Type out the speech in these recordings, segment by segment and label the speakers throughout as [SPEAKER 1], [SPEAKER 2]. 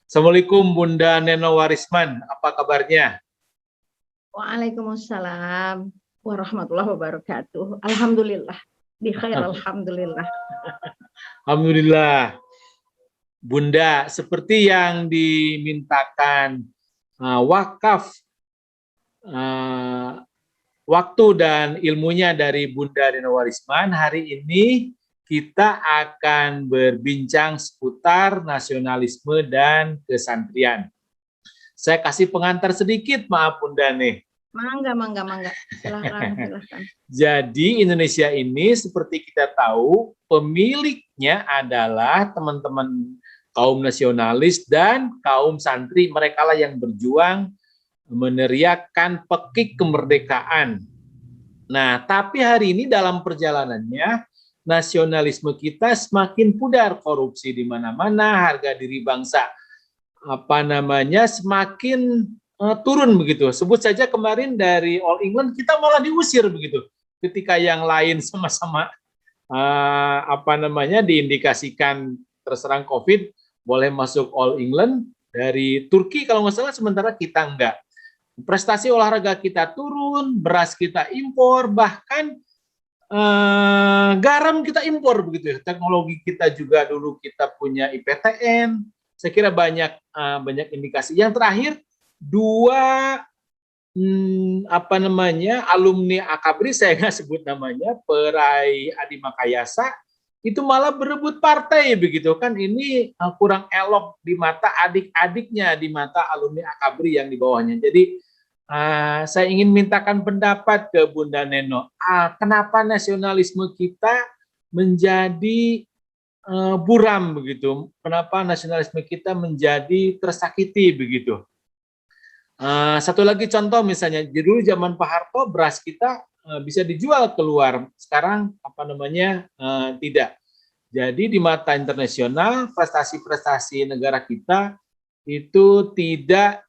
[SPEAKER 1] Assalamualaikum Bunda Neno Warisman, apa kabarnya?
[SPEAKER 2] Waalaikumsalam warahmatullahi wabarakatuh. Alhamdulillah, bi khair alhamdulillah.
[SPEAKER 1] Alhamdulillah. Bunda, seperti yang dimintakan wakaf waktu dan ilmunya dari Bunda Neno Warisman, hari ini kita akan berbincang seputar nasionalisme dan kesantrian. Saya kasih pengantar sedikit, maaf Bunda nih.
[SPEAKER 2] Mangga. Silahkan.
[SPEAKER 1] Jadi Indonesia ini seperti kita tahu pemiliknya adalah teman-teman kaum nasionalis dan kaum santri, mereka lah yang berjuang meneriakkan pekik kemerdekaan. Nah, tapi hari ini dalam perjalanannya nasionalisme kita semakin pudar, korupsi di mana-mana, harga diri bangsa semakin turun begitu. Sebut saja kemarin dari All England kita malah diusir begitu. Ketika yang lain sama-sama diindikasikan terserang COVID boleh masuk All England dari Turki kalau nggak salah, sementara kita enggak. Prestasi olahraga kita turun, beras kita impor, bahkan garam kita impor begitu. Teknologi kita juga dulu kita punya IPTN. Saya kira banyak indikasi. Yang terakhir dua alumni Akabri, saya nggak sebut namanya, Perai Adi Makayasa, itu malah berebut partai begitu kan. Ini kurang elok di mata adik-adiknya, di mata alumni Akabri yang di bawahnya. Jadi saya ingin mintakan pendapat ke Bunda Neno, kenapa nasionalisme kita menjadi buram begitu, kenapa nasionalisme kita menjadi tersakiti begitu. Satu lagi contoh misalnya, dulu zaman Pak Harto beras kita bisa dijual keluar, sekarang tidak. Jadi di mata internasional prestasi-prestasi negara kita itu tidak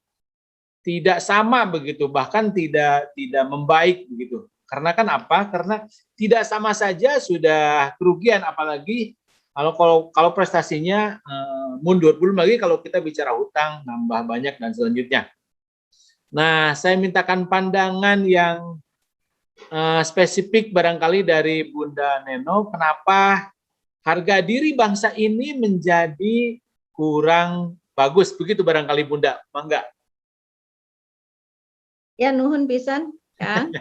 [SPEAKER 1] sama begitu, bahkan tidak membaik begitu. Karena kan apa? Karena tidak sama saja sudah kerugian, apalagi kalau prestasinya mundur, belum lagi kalau kita bicara hutang nambah banyak dan selanjutnya. Nah, saya mintakan pandangan yang spesifik barangkali dari Bunda Neno, kenapa harga diri bangsa ini menjadi kurang bagus begitu barangkali Bunda, mangga.
[SPEAKER 2] Ya nuhun pisan, Kang.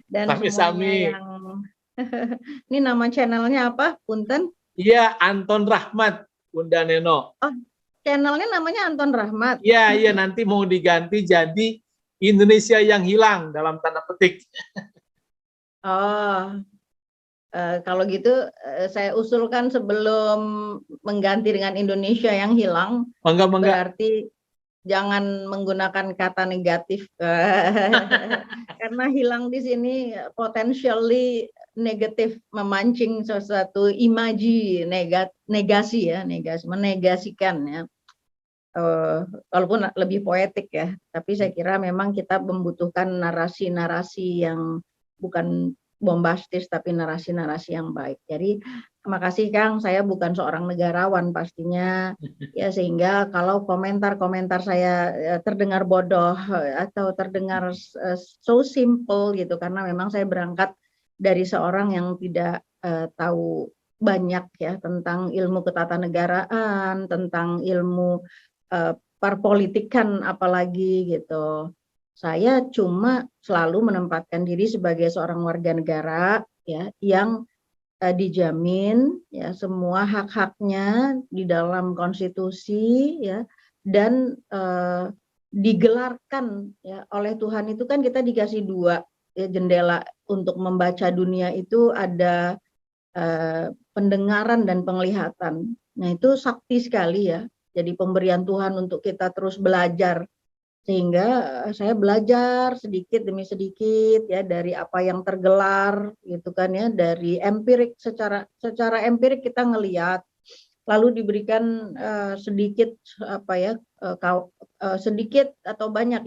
[SPEAKER 2] Dan
[SPEAKER 1] Sami-sami.
[SPEAKER 2] yang ini nama channelnya apa? Punten?
[SPEAKER 1] Iya, Anton Rahmat, Bunda Neno.
[SPEAKER 2] Oh, channelnya namanya Anton Rahmat.
[SPEAKER 1] Iya, nanti mau diganti jadi Indonesia yang hilang dalam tanda petik.
[SPEAKER 2] Oh, kalau gitu saya usulkan sebelum mengganti dengan Indonesia yang hilang,
[SPEAKER 1] Mangga.
[SPEAKER 2] berarti jangan menggunakan kata negatif karena hilang di sini potentially negatif, memancing sesuatu imaji negasi, menegasikan ya. Walaupun lebih poetik ya, tapi saya kira memang kita membutuhkan narasi-narasi yang bukan bombastis tapi narasi-narasi yang baik. Jadi terima kasih Kang, saya bukan seorang negarawan pastinya ya, sehingga kalau komentar-komentar saya terdengar bodoh atau terdengar so simple gitu, karena memang saya berangkat dari seorang yang tidak tahu banyak ya tentang ilmu ketatanegaraan, tentang ilmu perpolitikan apalagi gitu. Saya cuma selalu menempatkan diri sebagai seorang warga negara ya yang dijamin ya semua hak-haknya di dalam konstitusi ya, dan digelarkan ya oleh Tuhan. Itu kan kita dikasih dua ya, jendela untuk membaca dunia itu ada pendengaran dan penglihatan. Nah itu sakti sekali ya. Jadi pemberian Tuhan untuk kita terus belajar, sehingga saya belajar sedikit demi sedikit ya dari apa yang tergelar gitu kan ya, dari empirik, secara empirik kita ngelihat, lalu diberikan sedikit sedikit atau banyak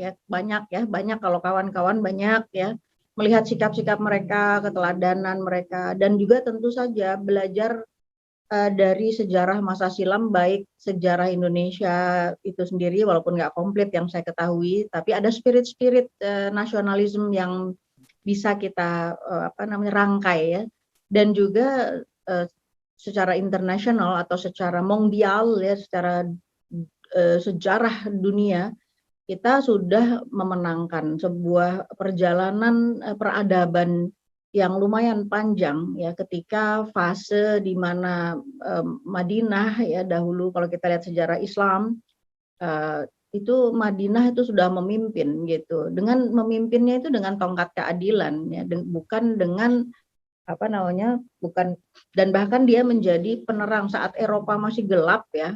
[SPEAKER 2] kalau kawan-kawan banyak ya melihat sikap-sikap mereka, keteladanan mereka, dan juga tentu saja belajar dari sejarah masa silam, baik sejarah Indonesia itu sendiri walaupun nggak komplit yang saya ketahui, tapi ada spirit-spirit nasionalisme yang bisa kita rangkai ya, dan juga secara internasional atau secara mondial ya, secara sejarah dunia kita sudah memenangkan sebuah perjalanan peradaban yang lumayan panjang ya, ketika fase di mana Madinah ya, dahulu kalau kita lihat sejarah Islam itu Madinah itu sudah memimpin gitu, dengan memimpinnya itu dengan tongkat keadilan ya, bukan dengan bukan, dan bahkan dia menjadi penerang saat Eropa masih gelap ya.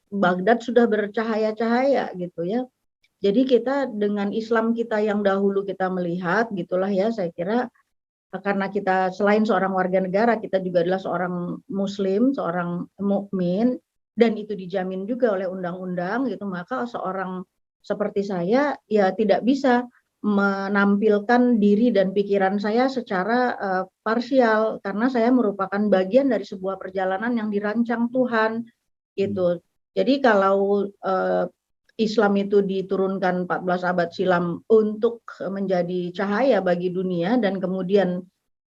[SPEAKER 2] Baghdad sudah bercahaya-cahaya gitu ya. Jadi kita dengan Islam kita yang dahulu kita melihat gitulah ya, saya kira karena kita selain seorang warga negara, kita juga adalah seorang muslim, seorang mukmin, dan itu dijamin juga oleh undang-undang gitu, maka seorang seperti saya ya tidak bisa menampilkan diri dan pikiran saya secara parsial, karena saya merupakan bagian dari sebuah perjalanan yang dirancang Tuhan gitu. Jadi kalau Islam itu diturunkan 14 abad silam untuk menjadi cahaya bagi dunia, dan kemudian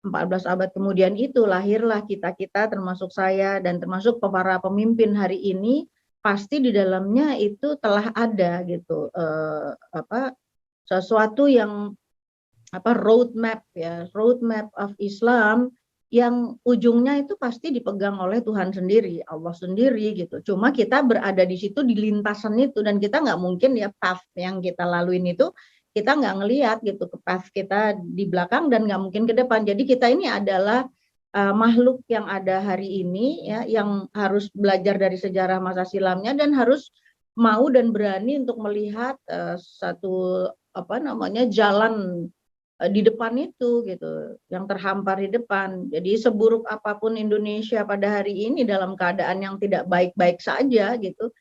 [SPEAKER 2] 14 abad kemudian itu lahirlah kita-kita, termasuk saya dan termasuk para pemimpin hari ini, pasti di dalamnya itu telah ada gitu sesuatu yang roadmap ya, roadmap of Islam yang ujungnya itu pasti dipegang oleh Tuhan sendiri, Allah sendiri gitu. Cuma kita berada di situ di lintasan itu, dan kita nggak mungkin ya path yang kita laluin itu kita nggak ngelihat gitu ke path kita di belakang, dan nggak mungkin ke depan. Jadi kita ini adalah makhluk yang ada hari ini ya, yang harus belajar dari sejarah masa silamnya dan harus mau dan berani untuk melihat satu jalan di depan itu gitu, yang terhampar di depan. Jadi seburuk apapun Indonesia pada hari ini dalam keadaan yang tidak baik-baik saja gitu,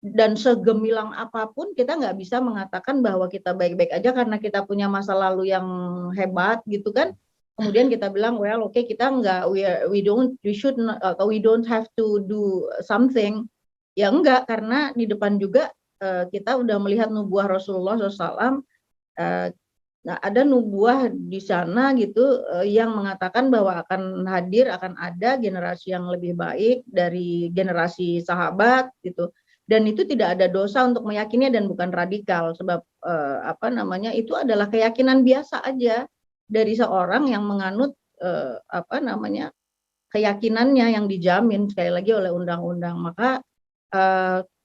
[SPEAKER 2] dan segemilang apapun kita nggak bisa mengatakan bahwa kita baik-baik aja karena kita punya masa lalu yang hebat gitu kan. Kemudian kita bilang well oke, kita nggak we don't have to do something. Ya enggak, karena di depan juga kita udah melihat nubuah Rasulullah SAW. Nah, ada nubuah di sana gitu yang mengatakan bahwa akan hadir, akan ada generasi yang lebih baik dari generasi sahabat gitu. Dan itu tidak ada dosa untuk meyakininya dan bukan radikal, sebab itu adalah keyakinan biasa aja dari seorang yang menganut keyakinannya yang dijamin sekali lagi oleh undang-undang. Maka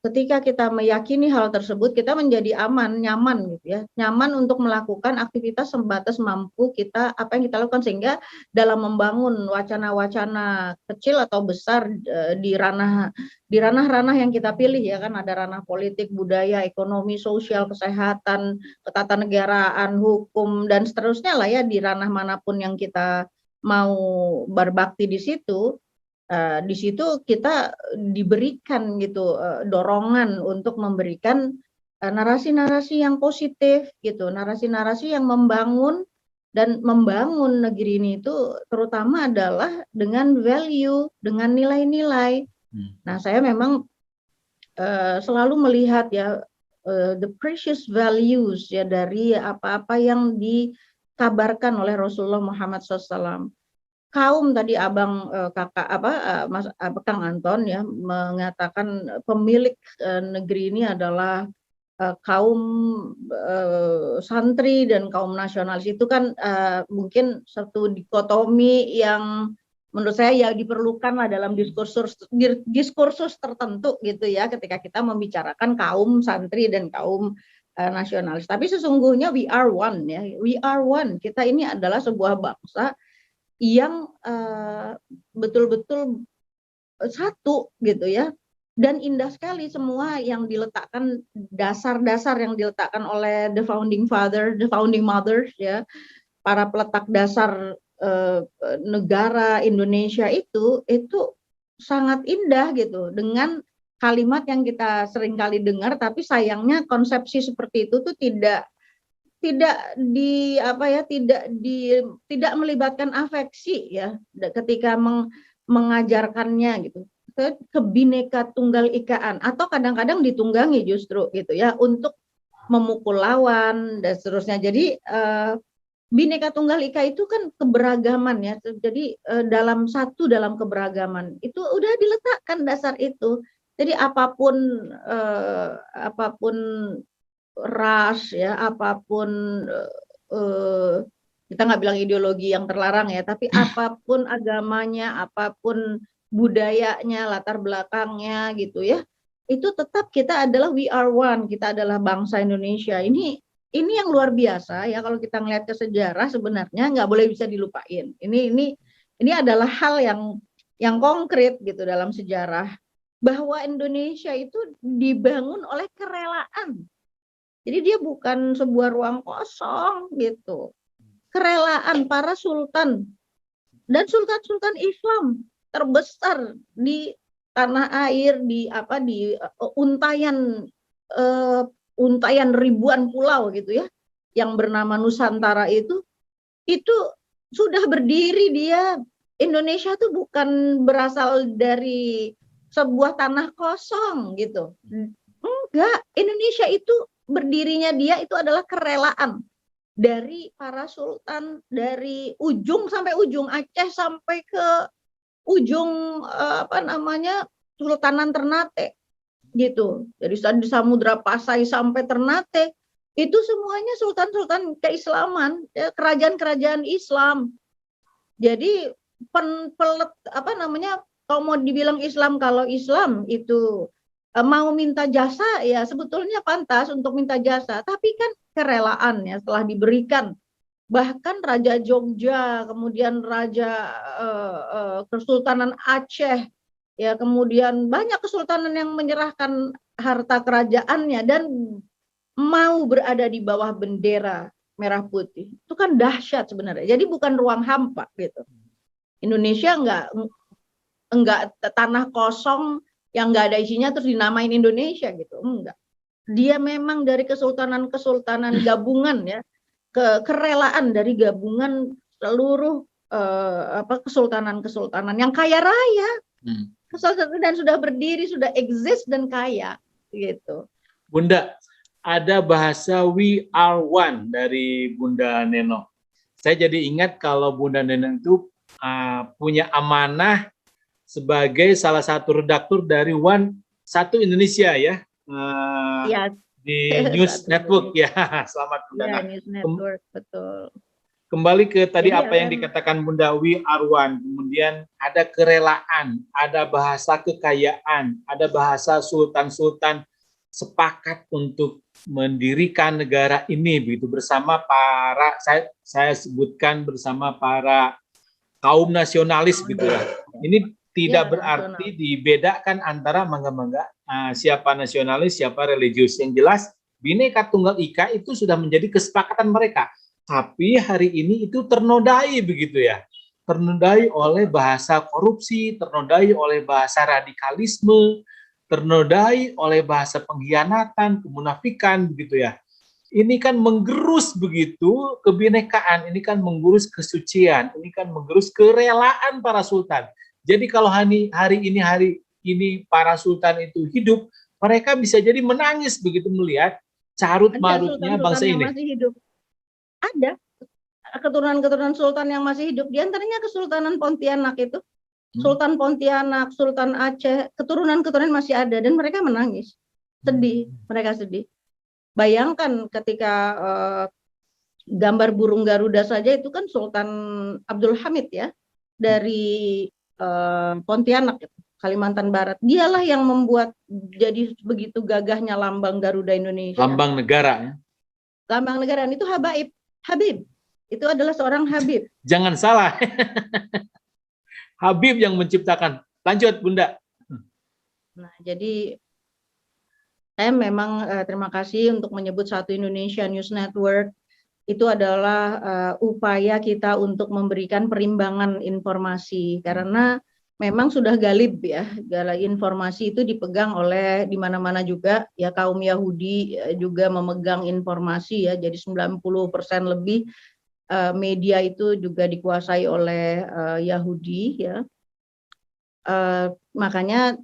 [SPEAKER 2] ketika kita meyakini hal tersebut, kita menjadi aman, nyaman gitu ya, nyaman untuk melakukan aktivitas sebatas mampu kita, apa yang kita lakukan, sehingga dalam membangun wacana-wacana kecil atau besar di ranah-ranah yang kita pilih ya kan, ada ranah politik, budaya, ekonomi, sosial, kesehatan, ketatanegaraan, hukum, dan seterusnya lah ya, di ranah manapun yang kita mau berbakti di situ. Di situ kita diberikan gitu dorongan untuk memberikan narasi-narasi yang positif gitu, narasi-narasi yang membangun, dan membangun negeri ini itu terutama adalah dengan value, dengan nilai-nilai. Nah, saya memang selalu melihat ya the precious values ya dari apa-apa yang dikabarkan oleh Rasulullah Muhammad SAW. Kaum tadi abang kakak Mas Kang Anton ya mengatakan pemilik negeri ini adalah kaum santri dan kaum nasionalis, itu kan mungkin satu dikotomi yang menurut saya ya diperlukan lah dalam diskursus tertentu gitu ya, ketika kita membicarakan kaum santri dan kaum nasionalis. Tapi sesungguhnya we are one ya, we are one. Kita ini adalah sebuah bangsa yang betul-betul satu gitu ya, dan indah sekali semua yang diletakkan, dasar-dasar yang diletakkan oleh the founding mothers ya, para peletak dasar negara Indonesia itu sangat indah gitu, dengan kalimat yang kita sering kali dengar, tapi sayangnya konsepsi seperti itu tuh tidak tidak melibatkan afeksi ya, ketika mengajarkannya gitu ke Bhinneka Tunggal Ikaan, atau kadang-kadang ditunggangi justru gitu ya untuk memukul lawan dan seterusnya. Jadi Bhinneka Tunggal Ika itu kan keberagaman ya. Jadi dalam keberagaman itu udah diletakkan dasar itu. Jadi apapun ras ya, apapun kita nggak bilang ideologi yang terlarang ya, tapi apapun agamanya, apapun budayanya, latar belakangnya gitu ya, itu tetap kita adalah we are one, kita adalah bangsa Indonesia. Ini yang luar biasa ya, kalau kita ngelihat ke sejarah sebenarnya nggak boleh bisa dilupain. Ini adalah hal yang konkret gitu dalam sejarah, bahwa Indonesia itu dibangun oleh kerelaan. Jadi dia bukan sebuah ruang kosong gitu. Kerelaan para sultan dan sultan-sultan Islam terbesar di tanah air, di untayan ribuan pulau gitu ya, yang bernama Nusantara itu sudah berdiri dia. Indonesia tuh bukan berasal dari sebuah tanah kosong gitu. Enggak, Indonesia itu berdirinya dia itu adalah kerelaan dari para sultan, dari ujung sampai ujung, Aceh sampai ke ujung Sultanan Ternate gitu. Jadi di Samudra Pasai sampai Ternate itu semuanya sultan-sultan keislaman, ya, kerajaan-kerajaan Islam. Jadi kalau mau dibilang Islam, kalau Islam itu mau minta jasa ya sebetulnya pantas untuk minta jasa, tapi kan kerelaan ya setelah diberikan. Bahkan Raja Jogja, kemudian Raja Kesultanan Aceh, ya kemudian banyak kesultanan yang menyerahkan harta kerajaannya dan mau berada di bawah bendera merah putih. Itu kan dahsyat sebenarnya. Jadi bukan ruang hampa gitu. Indonesia enggak tanah kosong yang nggak ada isinya terus dinamain Indonesia gitu, enggak. Dia memang dari kesultanan-kesultanan gabungan ya, kerelaan dari gabungan seluruh kesultanan-kesultanan yang kaya raya, dan sudah berdiri, sudah eksis dan kaya gitu.
[SPEAKER 1] Bunda, ada bahasa we are one dari Bunda Neno. Saya jadi ingat kalau Bunda Neno itu punya amanah sebagai salah satu redaktur dari Satu Indonesia ya, di News Network ya. Selamat Bunda.
[SPEAKER 2] Ya, News Network, betul.
[SPEAKER 1] Kembali ke tadi apa yang dikatakan Bunda, we are one. Kemudian ada kerelaan, ada bahasa kekayaan, ada bahasa sultan-sultan sepakat untuk mendirikan negara ini begitu bersama para saya sebutkan bersama para kaum nasionalis gitu ya. Ini tidak berarti dibedakan antara siapa nasionalis, siapa religius. Yang jelas Bhinneka Tunggal Ika itu sudah menjadi kesepakatan mereka. Tapi hari ini itu ternodai begitu ya. Ternodai oleh bahasa korupsi, ternodai oleh bahasa radikalisme, ternodai oleh bahasa pengkhianatan, kemunafikan begitu ya. Ini kan menggerus begitu kebinekaan, ini kan menggerus kesucian, ini kan menggerus kerelaan para sultan. Jadi kalau hari ini para sultan itu hidup, mereka bisa jadi menangis begitu melihat carut marutnya bangsa ini.
[SPEAKER 2] Masih hidup. Ada keturunan-keturunan sultan yang masih hidup, di antaranya Kesultanan Pontianak itu. Sultan Pontianak, Sultan Aceh, keturunan-keturunan masih ada dan mereka menangis. Sedih, mereka sedih. Bayangkan ketika gambar burung Garuda saja itu kan Sultan Abdul Hamid ya, dari Pontianak, Kalimantan Barat. Dialah yang membuat jadi begitu gagahnya lambang Garuda Indonesia.
[SPEAKER 1] Lambang negara ya.
[SPEAKER 2] Lambang negara itu Habib. Itu adalah seorang Habib.
[SPEAKER 1] Jangan salah. Habib yang menciptakan. Lanjut Bunda.
[SPEAKER 2] Nah, jadi saya memang terima kasih untuk menyebut Satu Indonesia News Network. Itu adalah upaya kita untuk memberikan perimbangan informasi, karena memang sudah galib ya, informasi itu dipegang oleh di mana-mana juga ya, kaum Yahudi juga memegang informasi ya, jadi 90% lebih media itu juga dikuasai oleh Yahudi ya. Makanya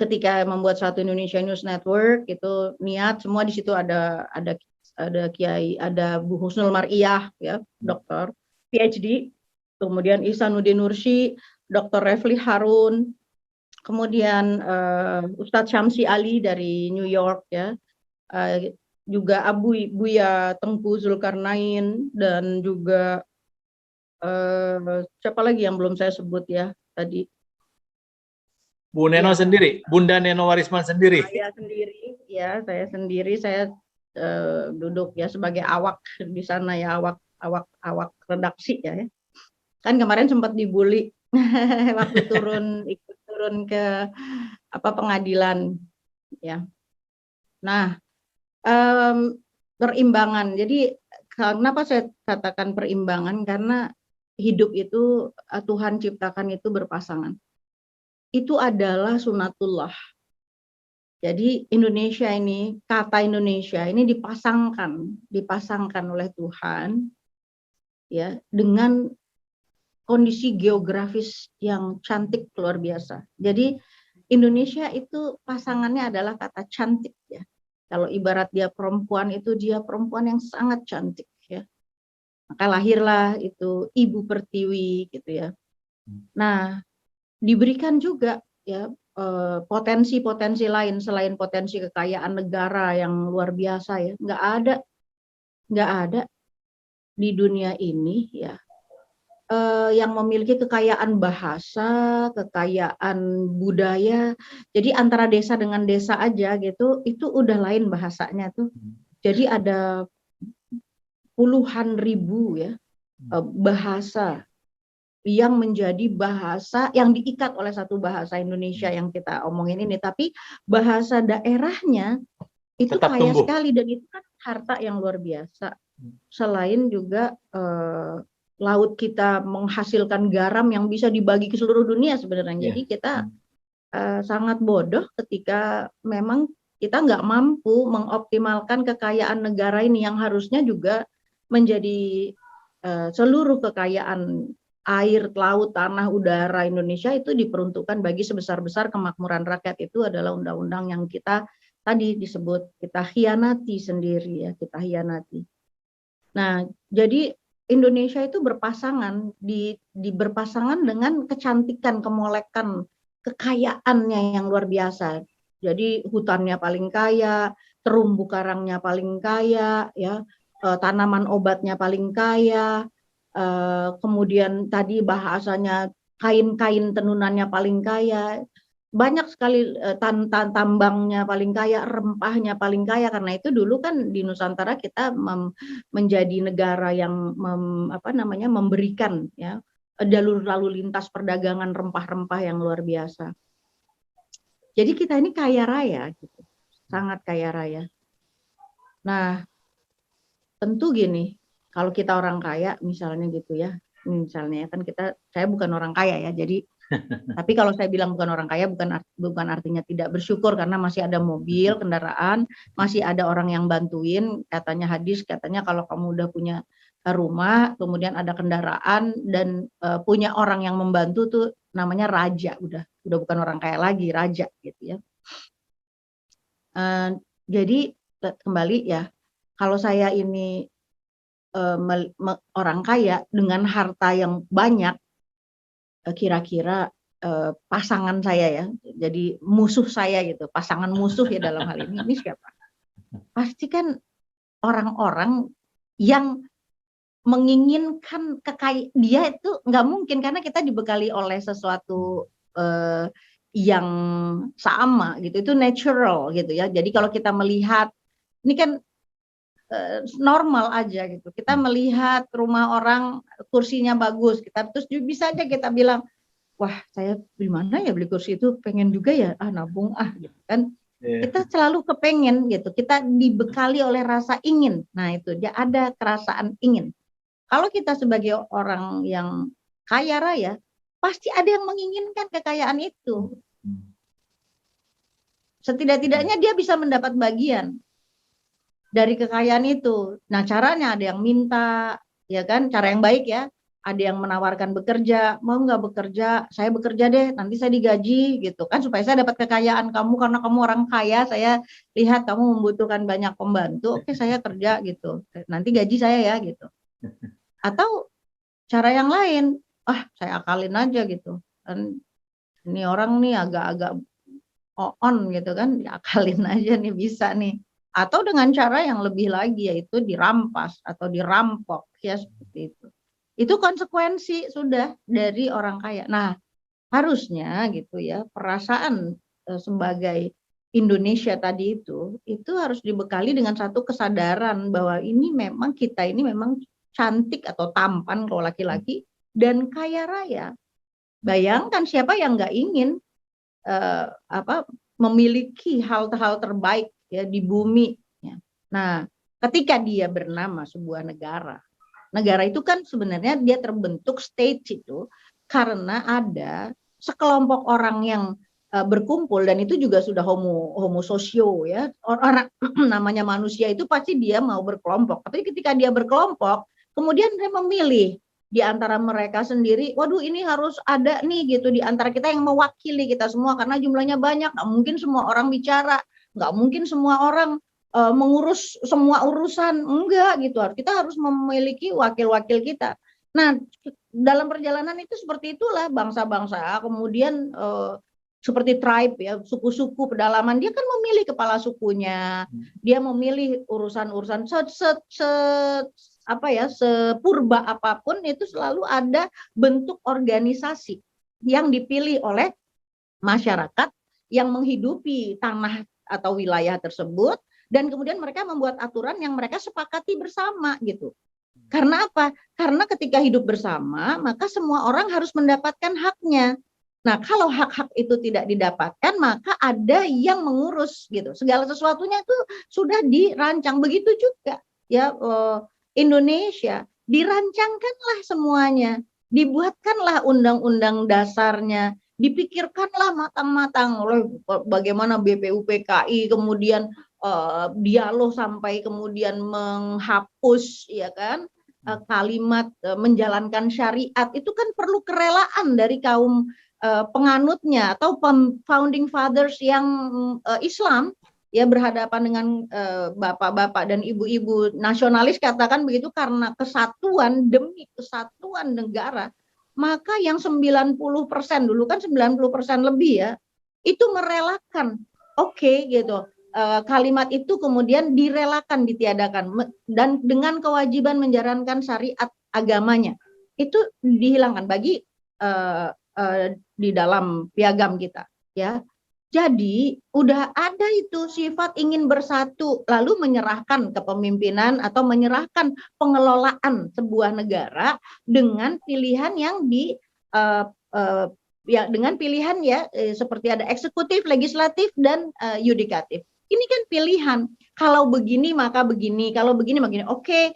[SPEAKER 2] ketika membuat satu Indonesia News Network itu niat semua di situ ada Kiai, ada Bu Husnul Mar'iyah ya, dokter PhD, kemudian Ihsanuddin Nursi, Dr. Refli Harun, kemudian Ustadz Syamsi Ali dari New York ya, juga Buya Tengku Zulkarnain, dan juga siapa lagi yang belum saya sebut ya tadi.
[SPEAKER 1] Bu Neno sendiri, Bunda Neno Warisman sendiri.
[SPEAKER 2] Saya sendiri, saya duduk ya sebagai awak di sana ya, awak redaksi ya. Kan kemarin sempat dibully waktu ikut turun ke pengadilan ya. Nah, perimbangan. Jadi kenapa saya katakan perimbangan? Karena hidup itu Tuhan ciptakan itu berpasangan. Itu adalah sunatullah. Jadi Indonesia ini, kata Indonesia ini dipasangkan oleh Tuhan ya dengan kondisi geografis yang cantik luar biasa. Jadi Indonesia itu pasangannya adalah kata cantik ya. Kalau ibarat dia perempuan, itu dia perempuan yang sangat cantik ya. Maka lahirlah itu Ibu Pertiwi gitu ya. Nah, diberikan juga ya potensi-potensi lain selain potensi kekayaan negara yang luar biasa ya. Nggak ada di dunia ini ya yang memiliki kekayaan bahasa, kekayaan budaya. Jadi antara desa dengan desa aja gitu, itu udah lain bahasanya tuh. Jadi ada puluhan ribu ya bahasa yang menjadi bahasa yang diikat oleh satu bahasa Indonesia yang kita omongin ini, tapi bahasa daerahnya itu
[SPEAKER 1] tetap
[SPEAKER 2] kaya
[SPEAKER 1] tumbuh
[SPEAKER 2] sekali, dan itu kan harta yang luar biasa. Selain juga laut kita menghasilkan garam yang bisa dibagi ke seluruh dunia sebenarnya. Jadi kita sangat bodoh ketika memang kita nggak mampu mengoptimalkan kekayaan negara ini yang harusnya juga menjadi seluruh kekayaan air, laut, tanah, udara Indonesia itu diperuntukkan bagi sebesar-besar kemakmuran rakyat. Itu adalah undang-undang yang kita tadi disebut kita khianati sendiri ya, kita khianati. Nah, jadi Indonesia itu berpasangan berpasangan dengan kecantikan, kemolekan, kekayaannya yang luar biasa. Jadi hutannya paling kaya, terumbu karangnya paling kaya, ya, tanaman obatnya paling kaya. Kemudian tadi bahasanya kain-kain tenunannya paling kaya, banyak sekali tambangnya paling kaya, rempahnya paling kaya. Karena itu dulu kan di Nusantara kita menjadi negara yang memberikan ya jalur lalu lintas perdagangan rempah-rempah yang luar biasa. Jadi kita ini kaya raya gitu, sangat kaya raya. Nah, tentu gini, kalau kita orang kaya misalnya gitu ya, misalnya kan saya bukan orang kaya ya, jadi tapi kalau saya bilang bukan orang kaya bukan artinya tidak bersyukur, karena masih ada mobil, kendaraan, masih ada orang yang bantuin. Katanya hadis, katanya kalau kamu udah punya rumah, kemudian ada kendaraan dan punya orang yang membantu tuh namanya raja, udah bukan orang kaya lagi, raja gitu ya. Jadi kembali ya, kalau saya ini orang kaya dengan harta yang banyak, kira-kira pasangan saya ya, jadi musuh saya gitu, pasangan musuh ya dalam hal ini siapa? Pasti kan orang-orang yang menginginkan kekayaan dia itu nggak mungkin, karena kita dibekali oleh sesuatu yang sama gitu, itu natural gitu ya. Jadi kalau kita melihat ini kan normal aja gitu. Kita melihat rumah orang kursinya bagus, kita terus bisa aja kita bilang, wah saya di mana ya beli kursi itu, pengen juga ya, nabung gitu kan. Kita selalu kepengen gitu, kita dibekali oleh rasa ingin. Nah itu dia, ada kerasaan ingin. Kalau kita sebagai orang yang kaya raya, pasti ada yang menginginkan kekayaan itu. Setidak-tidaknya dia bisa mendapat bagian dari kekayaan itu. Nah caranya ada yang minta, ya kan, cara yang baik ya. ada yang menawarkan bekerja, mau nggak bekerja, saya bekerja deh, nanti saya digaji gitu kan, supaya saya dapat kekayaan kamu, karena kamu orang kaya, saya lihat kamu membutuhkan banyak pembantu, oke saya kerja gitu, nanti gaji saya ya gitu. Atau cara yang lain, saya akalin aja gitu, kan ini orang nih agak-agak on gitu kan, diakalin aja nih bisa nih. Atau dengan cara yang lebih lagi, yaitu dirampas atau dirampok ya, seperti itu. Itu konsekuensi sudah dari orang kaya. Nah, harusnya gitu ya, perasaan sebagai Indonesia tadi itu harus dibekali dengan satu kesadaran bahwa ini memang kita ini memang cantik atau tampan kalau laki-laki dan kaya raya. Bayangkan siapa yang nggak ingin memiliki hal-hal terbaik ya di bumi. Ya. Nah, ketika dia bernama sebuah negara, negara itu kan sebenarnya dia terbentuk state itu karena ada sekelompok orang yang berkumpul, dan itu juga sudah homo sosio ya, orang namanya manusia itu pasti dia mau berkelompok, tapi ketika dia berkelompok kemudian dia memilih di antara mereka sendiri, waduh ini harus ada nih gitu di antara kita yang mewakili kita semua, karena jumlahnya banyak, nggak mungkin semua orang bicara, nggak mungkin semua orang mengurus semua urusan, enggak gitu, kita harus memiliki wakil-wakil kita. Nah, dalam perjalanan itu seperti itulah bangsa-bangsa kemudian seperti tribe ya, suku-suku pedalaman, dia kan memilih kepala sukunya, dia memilih urusan-urusan sepurba apapun itu selalu ada bentuk organisasi yang dipilih oleh masyarakat yang menghidupi tanah atau wilayah tersebut, dan kemudian mereka membuat aturan yang mereka sepakati bersama gitu. Karena apa? Karena ketika hidup bersama, maka semua orang harus mendapatkan haknya. Nah, kalau hak-hak itu tidak didapatkan, maka ada yang mengurus gitu. Segala sesuatunya itu sudah dirancang. Begitu juga ya Indonesia, dirancangkanlah semuanya, dibuatkanlah undang-undang dasarnya, dipikirkanlah matang-matang oleh bagaimana BPUPKI, kemudian dialog sampai kemudian menghapus ya kan kalimat menjalankan syariat, itu kan perlu kerelaan dari kaum penganutnya atau founding fathers yang Islam ya, berhadapan dengan bapak-bapak dan ibu-ibu nasionalis katakan begitu, karena kesatuan, demi kesatuan negara, maka yang 90% dulu kan 90% lebih ya, itu merelakan, oke, gitu. Kalimat itu kemudian direlakan, ditiadakan, dan dengan kewajiban menjalankan syariat agamanya itu dihilangkan bagi di dalam piagam kita ya. Jadi udah ada itu sifat ingin bersatu, lalu menyerahkan kepemimpinan atau menyerahkan pengelolaan sebuah negara dengan pilihan yang dengan pilihan ya seperti ada eksekutif, legislatif, dan yudikatif. Ini kan pilihan. Kalau begini maka begini, kalau begini begini. Oke,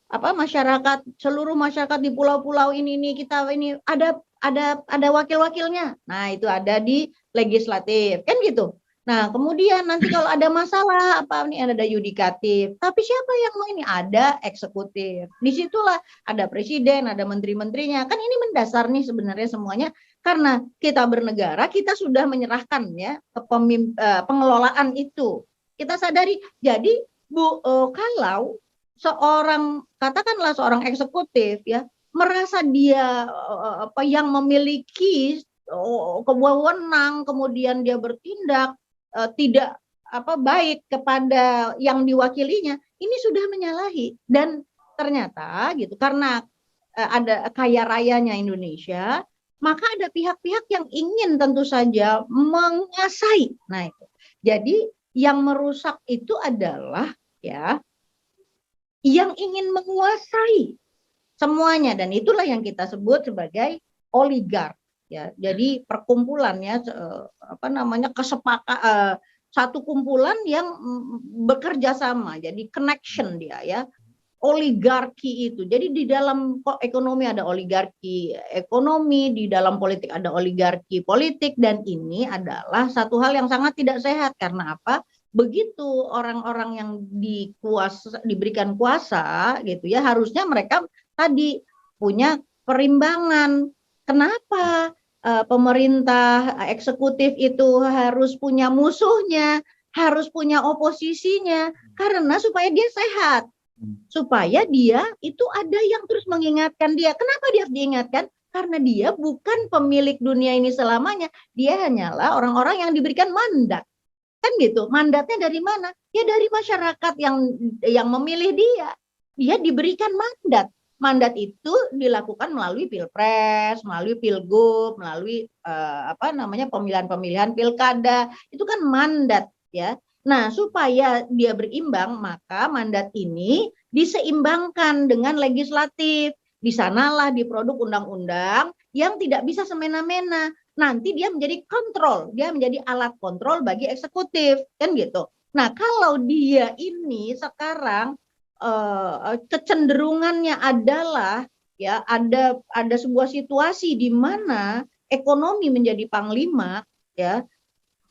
[SPEAKER 2] masyarakat, seluruh masyarakat di pulau-pulau ini kita ini ada wakil-wakilnya. Nah, itu ada di legislatif, kan gitu. Nah, kemudian nanti kalau ada masalah ada yudikatif. Tapi siapa yang mau ini? Ada eksekutif. Disitulah ada presiden, ada menteri-menterinya. Kan ini mendasar nih sebenarnya semuanya, karena kita bernegara, kita sudah menyerahkan ya pengelolaan itu. Kita sadari. Jadi kalau katakanlah seorang eksekutif ya merasa dia yang memiliki kewenang, kemudian dia bertindak tidak baik kepada yang diwakilinya, ini sudah menyalahi. Dan ternyata gitu, karena ada kaya rayanya Indonesia, maka ada pihak-pihak yang ingin tentu saja menguasai. Nah, itu. Jadi yang merusak itu adalah ya yang ingin menguasai semuanya, dan itulah yang kita sebut sebagai oligark ya. Jadi perkumpulan ya satu kumpulan yang bekerja sama, jadi connection dia ya, oligarki itu. Jadi di dalam ekonomi ada oligarki ekonomi, di dalam politik ada oligarki politik, dan ini adalah satu hal yang sangat tidak sehat. Karena apa? Begitu orang-orang yang diberikan kuasa gitu ya, harusnya mereka tadi punya perimbangan. Kenapa pemerintah eksekutif itu harus punya musuhnya, harus punya oposisinya? Karena supaya dia sehat, supaya dia itu ada yang terus mengingatkan dia. Kenapa dia harus diingatkan? Karena dia bukan pemilik dunia ini selamanya. Dia hanyalah orang-orang yang diberikan mandat. Kan gitu. Mandatnya dari mana? Ya dari masyarakat yang memilih dia. Dia diberikan mandat. Mandat itu dilakukan melalui pilpres, melalui pilgub, melalui pemilihan-pemilihan pilkada. Itu kan mandat ya. Nah, supaya dia berimbang, maka mandat ini diseimbangkan dengan legislatif. Di sanalah diproduk undang-undang yang tidak bisa semena-mena. Nanti dia menjadi kontrol, dia menjadi alat kontrol bagi eksekutif, kan gitu. Nah, kalau dia ini sekarang kecenderungannya adalah ya ada sebuah situasi di mana ekonomi menjadi panglima ya,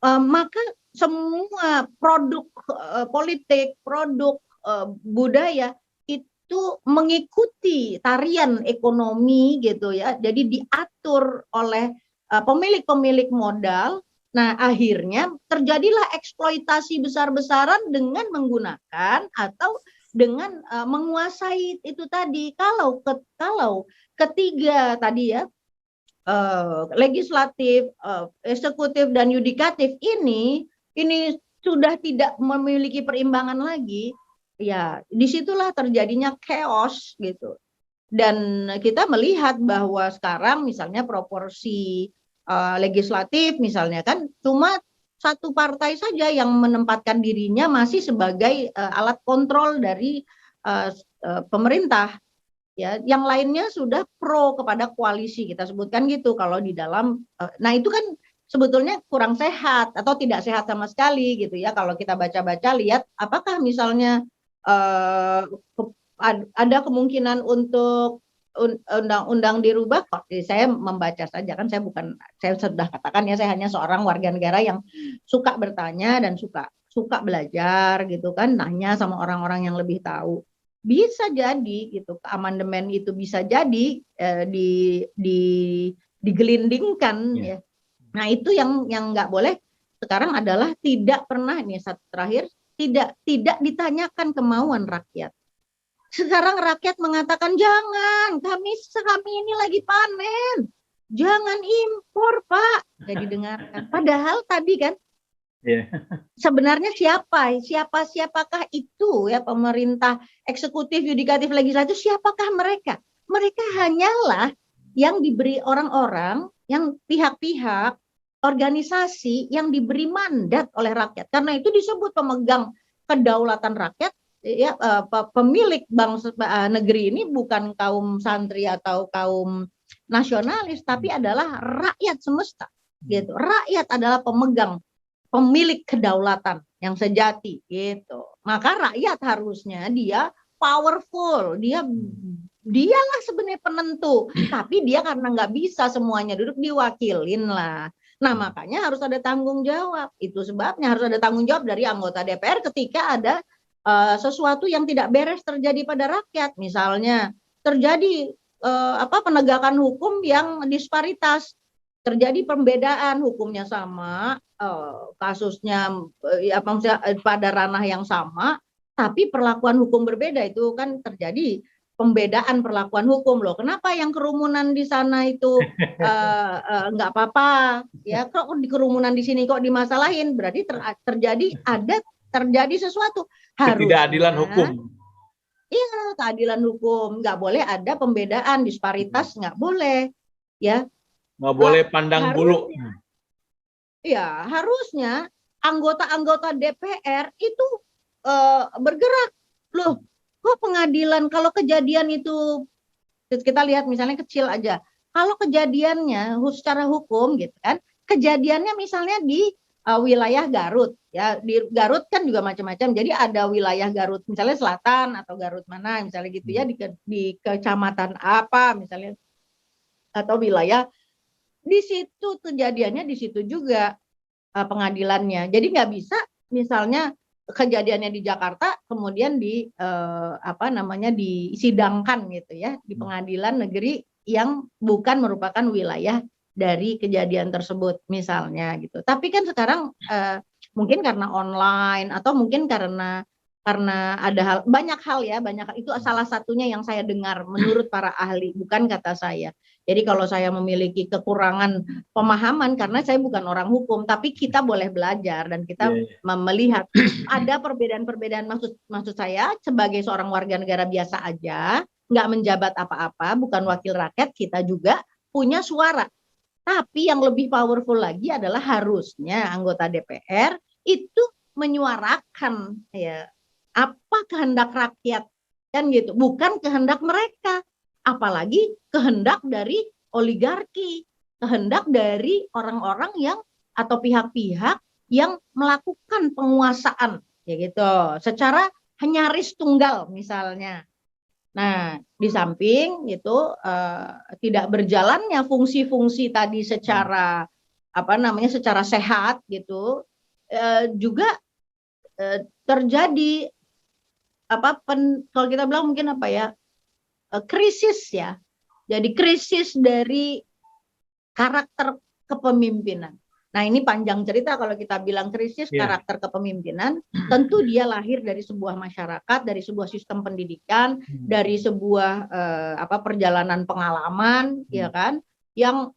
[SPEAKER 2] maka semua produk politik, produk budaya itu mengikuti tarian ekonomi gitu ya. Jadi diatur oleh pemilik-pemilik modal. Nah, akhirnya terjadilah eksploitasi besar-besaran dengan menggunakan atau dengan menguasai itu tadi. Kalau ketiga tadi ya, legislatif, eksekutif dan yudikatif ini sudah tidak memiliki perimbangan lagi, ya disitulah terjadinya chaos gitu. Dan kita melihat bahwa sekarang misalnya proporsi legislatif misalnya kan cuma satu partai saja yang menempatkan dirinya masih sebagai alat kontrol dari pemerintah. Ya, yang lainnya sudah pro kepada koalisi, kita sebutkan gitu kalau di dalam nah itu kan sebetulnya kurang sehat atau tidak sehat sama sekali gitu ya. Kalau kita baca-baca lihat apakah misalnya ada kemungkinan untuk undang-undang dirubah. Saya membaca saja, kan saya sudah katakan ya, saya hanya seorang warga negara yang suka bertanya dan suka belajar gitu kan, nanya sama orang-orang yang lebih tahu. Bisa jadi gitu amandemen itu bisa jadi digelindingkan ya. Nah, itu yang nggak boleh sekarang adalah tidak pernah nih, satu terakhir, tidak ditanyakan kemauan rakyat. Sekarang rakyat mengatakan jangan, kami ini lagi panen. Jangan impor, Pak. Jadi dengarkan. Padahal tadi kan sebenarnya siapakah itu ya, pemerintah, eksekutif, yudikatif, legislatif, siapakah mereka? Mereka hanyalah yang diberi orang-orang, yang pihak-pihak, organisasi yang diberi mandat oleh rakyat. Karena itu disebut pemegang kedaulatan rakyat. Ya, pemilik bangsa negeri ini bukan kaum santri atau kaum nasionalis, tapi adalah rakyat semesta. Gitu. Rakyat adalah pemilik kedaulatan yang sejati gitu. Maka rakyat harusnya dia powerful, dialah sebenarnya penentu, tapi dia karena nggak bisa semuanya duduk, diwakilin lah. Nah, makanya harus ada tanggung jawab. Itu sebabnya harus ada tanggung jawab dari anggota DPR ketika ada sesuatu yang tidak beres terjadi pada rakyat. Misalnya terjadi penegakan hukum yang disparitas, terjadi pembedaan, hukumnya sama, kasusnya pada ranah yang sama, tapi perlakuan hukum berbeda. Itu kan terjadi pembedaan perlakuan hukum loh. Kenapa yang kerumunan di sana itu nggak apa-apa? Ya, kok di kerumunan di sini kok dimasalahin? Berarti terjadi sesuatu.
[SPEAKER 1] Ketidakadilan hukum.
[SPEAKER 2] Iya, keadilan hukum. Nggak boleh ada pembedaan, disparitas nggak boleh. Ya,
[SPEAKER 1] nggak boleh pandang bulu.
[SPEAKER 2] Ya, harusnya anggota-anggota DPR itu bergerak. Loh, kok pengadilan kalau kejadian itu kita lihat misalnya kecil aja. Kalau kejadiannya secara hukum gitu kan, kejadiannya misalnya di wilayah Garut ya, di Garut kan juga macam-macam. Jadi ada wilayah Garut misalnya selatan atau Garut mana misalnya gitu ya, di kecamatan apa misalnya, atau wilayah di situ kejadiannya, di situ juga pengadilannya. Jadi nggak bisa misalnya kejadiannya di Jakarta kemudian disidangkan gitu ya di pengadilan negeri yang bukan merupakan wilayah dari kejadian tersebut misalnya gitu. Tapi kan sekarang mungkin karena online atau mungkin karena ada banyak hal itu salah satunya yang saya dengar menurut para ahli, bukan kata saya. Jadi kalau saya memiliki kekurangan pemahaman karena saya bukan orang hukum, tapi kita boleh belajar dan kita melihat ada perbedaan-perbedaan. Maksud saya sebagai seorang warga negara biasa aja, nggak menjabat apa-apa, bukan wakil rakyat, kita juga punya suara. Tapi yang lebih powerful lagi adalah harusnya anggota DPR itu menyuarakan ya apa kehendak rakyat kan gitu, bukan kehendak mereka, apalagi kehendak dari oligarki, kehendak dari orang-orang yang atau pihak-pihak yang melakukan penguasaan ya gitu secara nyaris tunggal misalnya. Nah, di samping itu tidak berjalannya fungsi-fungsi tadi secara secara sehat gitu, juga terjadi kalau kita bilang mungkin krisis ya. Jadi krisis dari karakter kepemimpinan. Nah, ini panjang cerita kalau kita bilang krisis karakter kepemimpinan, tentu dia lahir dari sebuah masyarakat, dari sebuah sistem pendidikan, dari sebuah perjalanan pengalaman, ya kan, yang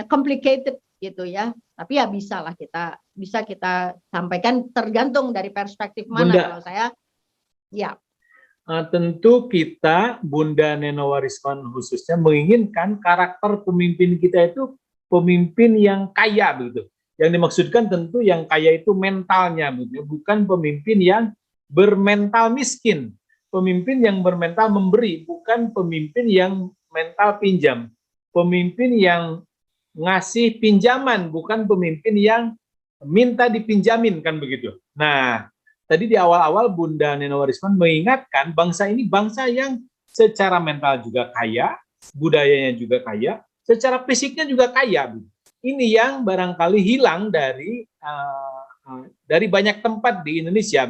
[SPEAKER 2] complicated gitu ya. Tapi ya bisa kita sampaikan tergantung dari perspektif mana. Bunda, kalau saya ya.
[SPEAKER 1] Tentu kita, Bunda Nenowarisman khususnya menginginkan karakter pemimpin kita itu pemimpin yang kaya begitu. Yang dimaksudkan tentu yang kaya itu mentalnya begitu, bukan pemimpin yang bermental miskin. Pemimpin yang bermental memberi, bukan pemimpin yang mental pinjam. Pemimpin yang ngasih pinjaman, bukan pemimpin yang minta dipinjamin, kan begitu. Nah, tadi di awal-awal Bunda Nenowarisman mengingatkan bangsa ini bangsa yang secara mental juga kaya, budayanya juga kaya, secara fisiknya juga kaya. Ini yang barangkali hilang dari banyak tempat di Indonesia.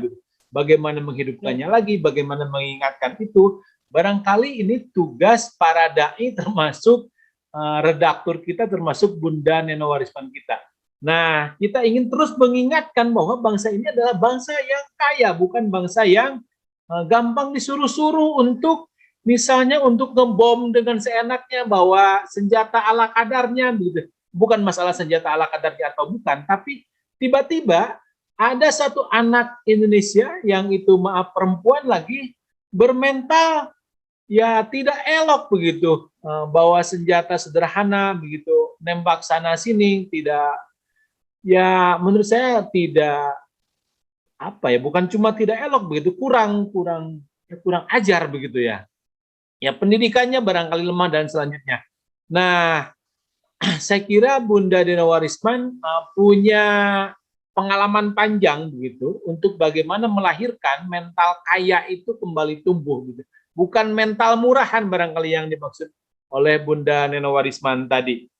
[SPEAKER 1] Bagaimana menghidupkannya lagi, bagaimana mengingatkan itu, barangkali ini tugas para dai termasuk redaktur kita, termasuk Bunda Nenowarisman kita. Nah, kita ingin terus mengingatkan bahwa bangsa ini adalah bangsa yang kaya, bukan bangsa yang gampang disuruh-suruh untuk misalnya untuk ngebom dengan seenaknya, bawa senjata ala kadarnya, gitu. Bukan masalah senjata ala kadarnya atau bukan, tapi tiba-tiba ada satu anak Indonesia yang itu maaf perempuan lagi bermental ya tidak elok begitu, bawa senjata sederhana begitu, nembak sana sini, tidak, ya menurut saya tidak bukan cuma tidak elok begitu, kurang ajar begitu ya. Ya pendidikannya barangkali lemah dan selanjutnya. Nah, saya kira Bunda Nenowarisman punya pengalaman panjang begitu untuk bagaimana melahirkan mental kaya itu kembali tumbuh gitu. Bukan mental murahan barangkali yang dimaksud oleh Bunda Nenowarisman tadi.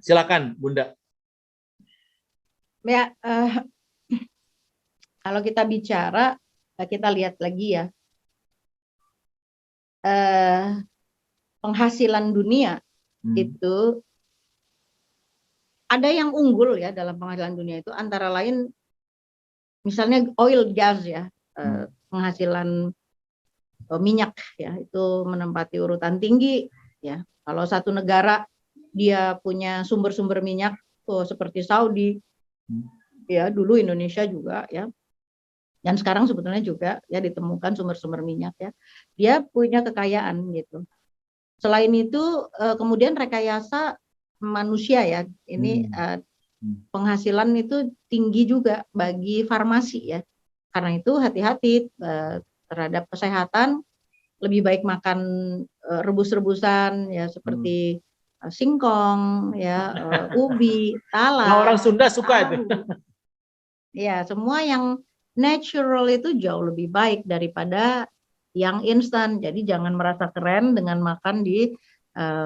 [SPEAKER 1] Silakan Bunda.
[SPEAKER 2] Ya, kalau kita bicara, kita lihat lagi ya, penghasilan dunia itu ada yang unggul ya dalam penghasilan dunia itu, antara lain misalnya oil gas ya, penghasilan minyak ya itu menempati urutan tinggi ya. Kalau satu negara dia punya sumber-sumber minyak seperti Saudi ya, dulu Indonesia juga ya, dan sekarang sebetulnya juga ya ditemukan sumber-sumber minyak ya, dia punya kekayaan gitu. Selain itu kemudian rekayasa manusia ya, ini penghasilan itu tinggi juga bagi farmasi ya. Karena itu hati-hati terhadap kesehatan, lebih baik makan rebus-rebusan ya seperti singkong ya, ubi, talas.
[SPEAKER 1] Orang Sunda suka itu.
[SPEAKER 2] Ya, semua yang natural itu jauh lebih baik daripada yang instan. Jadi jangan merasa keren dengan makan di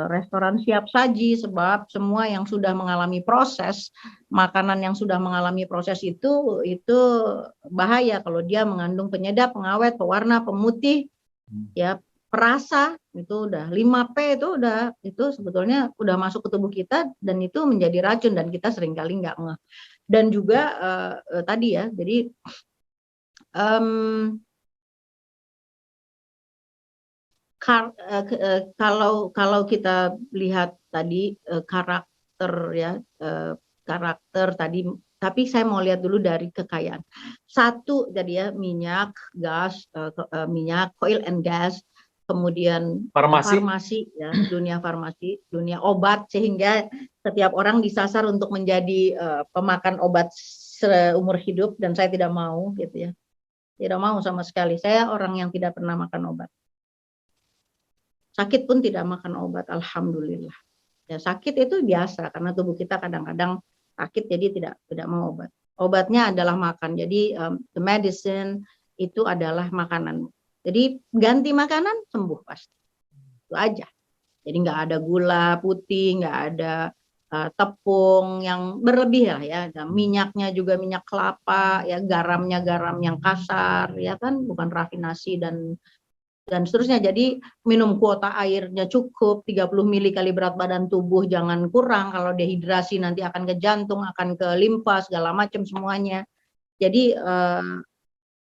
[SPEAKER 2] restoran siap saji, sebab semua yang sudah mengalami proses, makanan yang sudah mengalami proses itu bahaya kalau dia mengandung penyedap, pengawet, pewarna, pemutih, ya perasa, itu udah 5P itu sebetulnya udah masuk ke tubuh kita dan itu menjadi racun dan kita seringkali nggak ngeh. Dan juga tadi ya, jadi kalau kita lihat tadi karakter ya, karakter tadi, tapi saya mau lihat dulu dari kekayaan. Satu jadi ya, minyak, gas, minyak, oil and gas, kemudian farmasi ya, dunia farmasi, dunia obat, sehingga setiap orang disasar untuk menjadi pemakan obat seumur hidup, dan saya tidak mau gitu ya. Tidak mau sama sekali. Saya orang yang tidak pernah makan obat. Sakit pun tidak makan obat, alhamdulillah. Ya, sakit itu biasa karena tubuh kita kadang-kadang sakit, jadi tidak mau obat. Obatnya adalah makan. Jadi the medicine itu adalah makanan. Jadi ganti makanan sembuh pasti. Itu aja. Jadi nggak ada gula putih, nggak ada tepung yang berlebih lah ya. Dan minyaknya juga minyak kelapa, ya garamnya garam yang kasar, ya kan, bukan rafinasi dan seterusnya. Jadi minum kuota airnya cukup 30 mili kali berat badan tubuh, jangan kurang. Kalau dehidrasi nanti akan ke jantung, akan ke limfa, segala macam semuanya. Jadi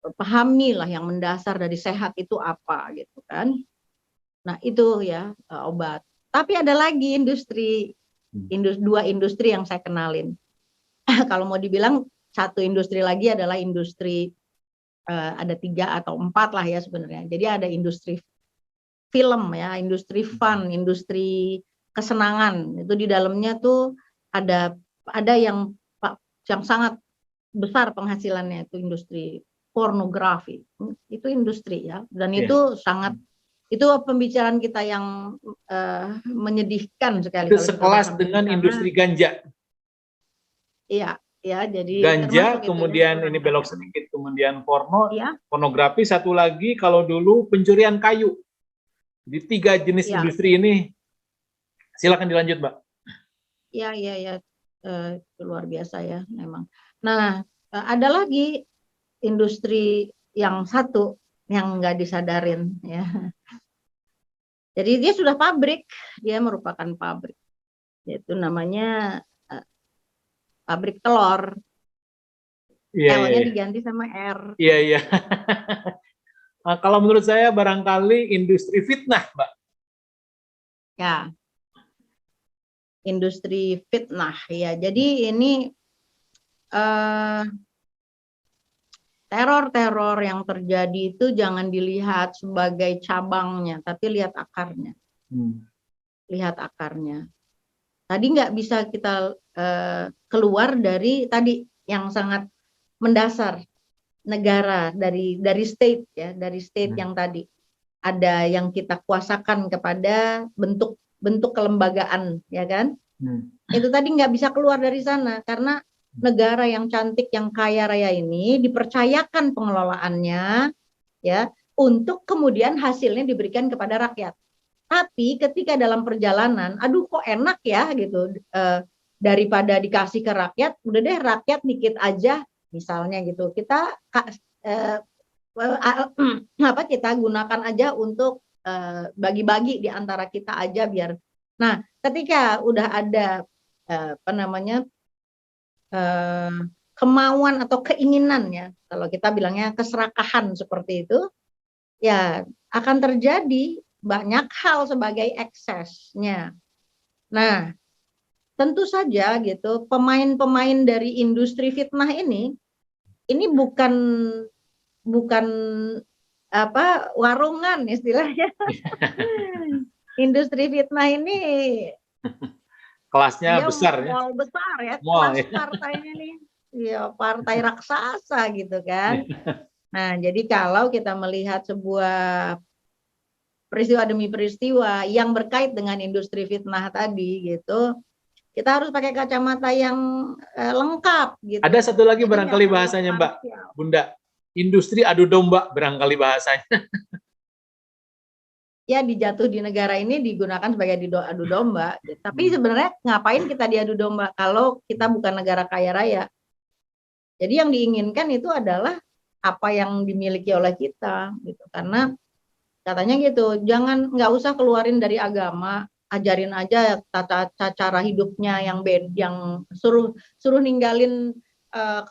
[SPEAKER 2] pahamilah yang mendasar dari sehat itu apa gitu kan. Nah itu ya obat. Tapi ada lagi dua industri yang saya kenalin. Kalau mau dibilang satu industri lagi adalah industri ada 3 atau 4 lah ya sebenarnya. Jadi ada industri film ya, industri fun, industri kesenangan. Itu di dalamnya tuh ada yang sangat besar penghasilannya, itu industri pornografi. Itu industri ya, dan itu sangat, itu pembicaraan kita yang menyedihkan sekali.
[SPEAKER 1] Itu sekelas dengan industri ganja.
[SPEAKER 2] Iya. Ya, jadi
[SPEAKER 1] ganja, kemudian ya, ini belok sedikit, kemudian porno, ya. Pornografi, satu lagi kalau dulu pencurian kayu. Di 3 jenis ya. Industri ini, silakan dilanjut, Mbak.
[SPEAKER 2] Iya, luar biasa ya, memang. Nah, ada lagi industri yang satu yang nggak disadarin ya. Jadi dia sudah pabrik, dia merupakan pabrik, yaitu namanya pabrik telur. L-nya diganti sama R.
[SPEAKER 1] Iya. Nah, kalau menurut saya barangkali industri fitnah, Mbak.
[SPEAKER 2] Ya. Industri fitnah ya. Jadi ini teror-teror yang terjadi itu jangan dilihat sebagai cabangnya, tapi lihat akarnya. Lihat akarnya. Tadi nggak bisa kita keluar dari tadi yang sangat mendasar, negara, dari state ya, dari state yang tadi ada yang kita kuasakan kepada bentuk kelembagaan, ya kan? Itu tadi nggak bisa keluar dari sana karena negara yang cantik, yang kaya raya ini dipercayakan pengelolaannya ya, untuk kemudian hasilnya diberikan kepada rakyat. Tapi ketika dalam perjalanan, aduh kok enak ya gitu, daripada dikasih ke rakyat, udah deh rakyat dikit aja misalnya gitu, kita kita gunakan aja untuk bagi-bagi di antara kita aja biar. Nah, ketika udah ada kemauan atau keinginan ya, kalau kita bilangnya keserakahan seperti itu, ya akan terjadi banyak hal sebagai eksesnya. Nah, tentu saja gitu, pemain-pemain dari industri fitnah ini bukan warungan istilahnya. Industri fitnah ini
[SPEAKER 1] kelasnya besar ya.
[SPEAKER 2] Mall besar ya, kelas partainya nih. Ya, partai raksasa gitu kan. Nah, jadi kalau kita melihat sebuah peristiwa demi peristiwa yang berkait dengan industri fitnah tadi gitu, kita harus pakai kacamata yang lengkap gitu.
[SPEAKER 1] Ada satu lagi barangkali bahasanya Mbak Bunda, industri adu domba barangkali bahasanya.
[SPEAKER 2] ya dijatuh di negara ini digunakan sebagai adu domba. Tapi sebenarnya ngapain kita diadu domba kalau kita bukan negara kaya raya? Jadi yang diinginkan itu adalah apa yang dimiliki oleh kita, gitu. Karena katanya gitu, nggak usah keluarin dari agama, ajarin aja tata cara hidupnya yang suruh ninggalin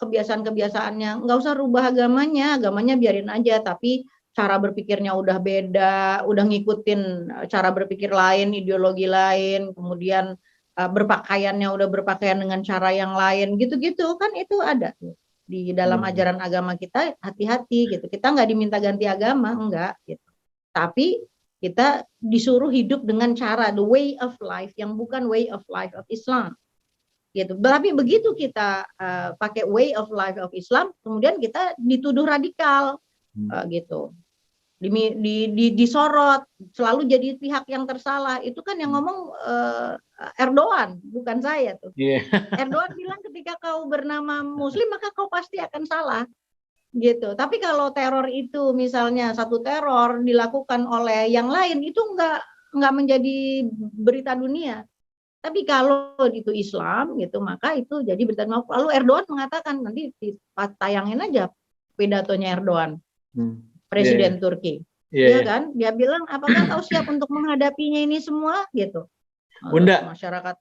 [SPEAKER 2] kebiasaan-kebiasaannya, nggak usah rubah agamanya biarin aja, tapi cara berpikirnya udah beda, udah ngikutin cara berpikir lain, ideologi lain, kemudian berpakaiannya udah berpakaian dengan cara yang lain, gitu-gitu kan itu ada di dalam ajaran agama kita. Hati-hati gitu, kita nggak diminta ganti agama, enggak gitu, tapi kita disuruh hidup dengan cara the way of life yang bukan way of life of Islam gitu. Tapi begitu kita pakai way of life of Islam, kemudian kita dituduh radikal gitu, disorot, selalu jadi pihak yang tersalah. Itu kan yang ngomong Erdogan, bukan saya tuh. Erdogan bilang ketika kau bernama Muslim maka kau pasti akan salah. Gitu. Tapi kalau teror itu misalnya satu teror dilakukan oleh yang lain itu nggak menjadi berita dunia. Tapi kalau itu Islam gitu maka itu jadi berita dunia. Lalu Erdogan mengatakan, nanti tayangin aja pidatonya Erdogan, Presiden Turki. Iya kan? Dia bilang apakah kau siap untuk menghadapinya ini semua gitu.
[SPEAKER 1] Bunda,
[SPEAKER 2] masyarakat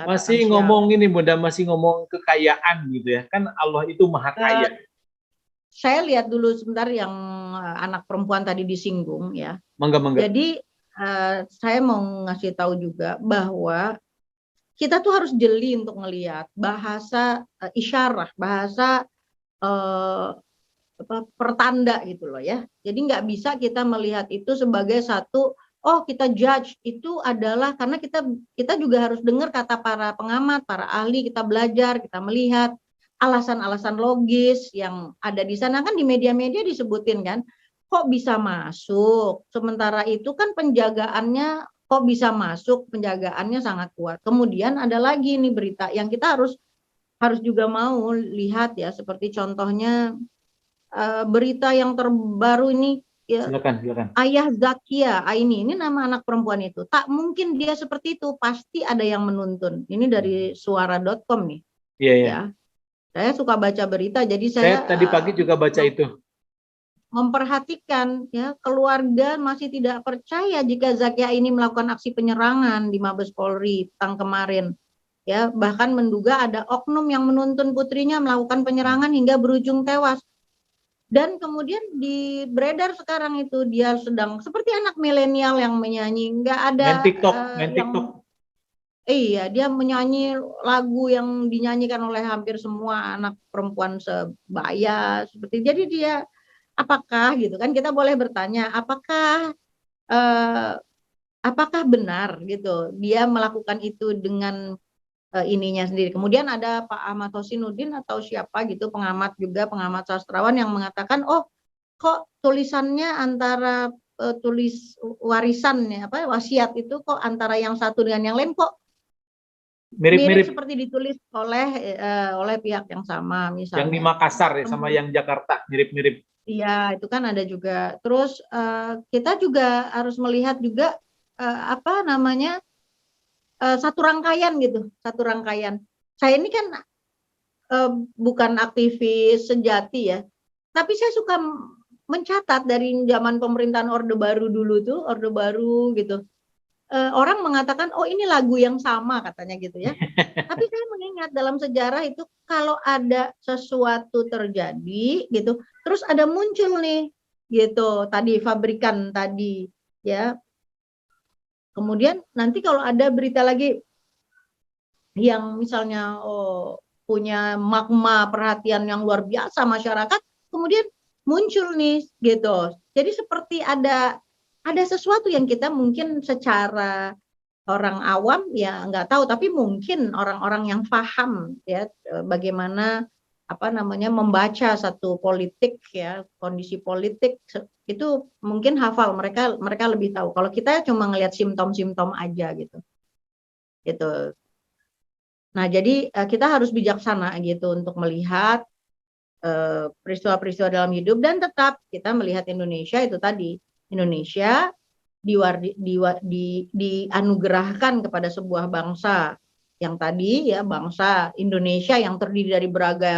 [SPEAKER 1] masih ngomong ini Bunda, masih ngomong kekayaan gitu ya. Kan Allah itu maha kaya.
[SPEAKER 2] Saya lihat dulu sebentar yang anak perempuan tadi disinggung ya.
[SPEAKER 1] Mangga.
[SPEAKER 2] Jadi saya mau ngasih tahu juga bahwa kita tuh harus jeli untuk melihat bahasa isyarah, bahasa pertanda gitu loh ya. Jadi nggak bisa kita melihat itu sebagai satu, oh kita judge itu adalah karena kita juga harus dengar kata para pengamat, para ahli, kita belajar, kita melihat alasan-alasan logis yang ada di sana. Kan di media-media disebutin kan, kok bisa masuk, sementara itu kan penjagaannya kok bisa masuk, penjagaannya sangat kuat. Kemudian ada lagi nih berita yang kita harus juga mau lihat ya, seperti contohnya berita yang terbaru ini ya. Silakan. Ayah Zakia ini nama anak perempuan itu. Tak mungkin dia seperti itu, pasti ada yang menuntun. Ini dari suara.com nih. Iya. Ya. Saya suka baca berita, jadi saya
[SPEAKER 1] tadi pagi juga baca itu.
[SPEAKER 2] Memperhatikan ya, keluarga masih tidak percaya jika Zakia ini melakukan aksi penyerangan di Mabes Polri petang kemarin. Ya, bahkan menduga ada oknum yang menuntun putrinya melakukan penyerangan hingga berujung tewas. Dan kemudian beredar sekarang itu dia sedang seperti anak milenial yang menyanyi, nggak ada
[SPEAKER 1] main TikTok.
[SPEAKER 2] Iya, dia menyanyi lagu yang dinyanyikan oleh hampir semua anak perempuan sebaya seperti. Jadi dia apakah gitu kan, kita boleh bertanya apakah benar gitu dia melakukan itu dengan ininya sendiri. Kemudian ada Pak Ahmad Hosinuddin atau siapa gitu, pengamat sastrawan yang mengatakan, oh kok tulisannya antara tulis warisan ya, wasiat itu kok antara yang satu dengan yang lain kok mirip seperti ditulis oleh pihak yang sama, misalnya.
[SPEAKER 1] Yang di Makassar ya sama yang Jakarta mirip-mirip.
[SPEAKER 2] Iya, itu kan ada juga. Terus kita juga harus melihat juga satu rangkaian gitu, satu rangkaian. Saya ini kan bukan aktivis sejati ya, tapi saya suka mencatat dari zaman pemerintahan Orde Baru dulu tuh, Orde Baru gitu. Orang mengatakan, oh ini lagu yang sama katanya gitu ya. Tapi saya mengingat dalam sejarah itu kalau ada sesuatu terjadi gitu, terus ada muncul nih gitu, tadi Fabrikan tadi ya. Kemudian nanti kalau ada berita lagi yang misalnya punya magma perhatian yang luar biasa masyarakat, kemudian muncul nih gitu. Jadi seperti ada sesuatu yang kita mungkin secara orang awam ya nggak tahu, tapi mungkin orang-orang yang paham ya bagaimana membaca satu politik ya, kondisi politik itu mungkin hafal, mereka lebih tahu. Kalau kita cuma ngelihat simptom-simptom aja gitu. Nah, jadi kita harus bijaksana gitu untuk melihat peristiwa-peristiwa dalam hidup, dan tetap kita melihat Indonesia itu tadi. Indonesia dianugerahkan kepada sebuah bangsa yang tadi ya, bangsa Indonesia yang terdiri dari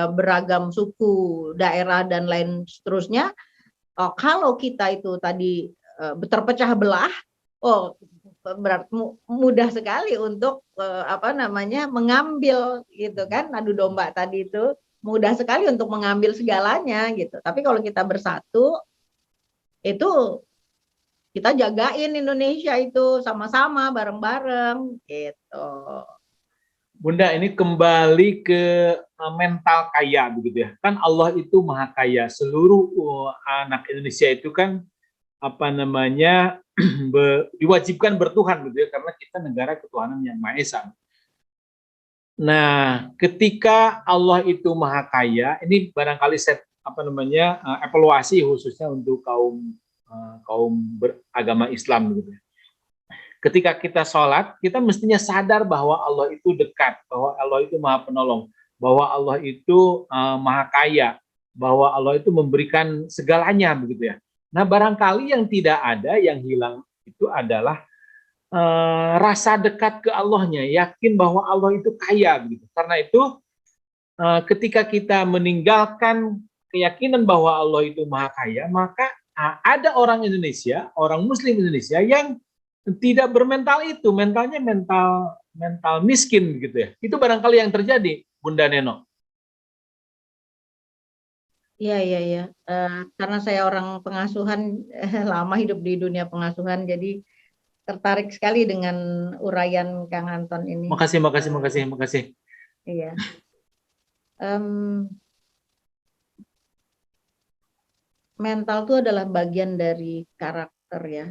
[SPEAKER 2] beragam suku, daerah dan lain seterusnya. Kalau kita itu tadi terpecah belah, berarti mudah sekali untuk mengambil gitu kan, adu domba tadi itu mudah sekali untuk mengambil segalanya gitu. Tapi kalau kita bersatu, itu kita jagain Indonesia itu sama-sama bareng-bareng gitu.
[SPEAKER 1] Bunda, ini kembali ke mental kaya begitu ya. Kan Allah itu maha kaya. Seluruh anak Indonesia itu kan diwajibkan bertuhan gitu ya, karena kita negara ketuhanan yang Maha Esa. Nah, ketika Allah itu maha kaya, ini barangkali evaluasi khususnya untuk kaum beragama Islam gitu ya. Ketika kita sholat, kita mestinya sadar bahwa Allah itu dekat, bahwa Allah itu maha penolong, bahwa Allah itu maha kaya, bahwa Allah itu memberikan segalanya begitu ya. Nah, barangkali yang tidak ada, yang hilang itu adalah rasa dekat ke Allahnya, yakin bahwa Allah itu kaya begitu. Karena itu ketika kita meninggalkan keyakinan bahwa Allah itu maha kaya, maka ada orang Indonesia, orang Muslim Indonesia yang tidak bermental itu, mentalnya mental miskin gitu ya. Itu barangkali yang terjadi, Bunda Neno.
[SPEAKER 2] Iya. Karena saya orang pengasuhan, lama hidup di dunia pengasuhan, jadi tertarik sekali dengan uraian Kang Anton ini.
[SPEAKER 1] Makasih.
[SPEAKER 2] Iya. Mental itu adalah bagian dari karakter ya.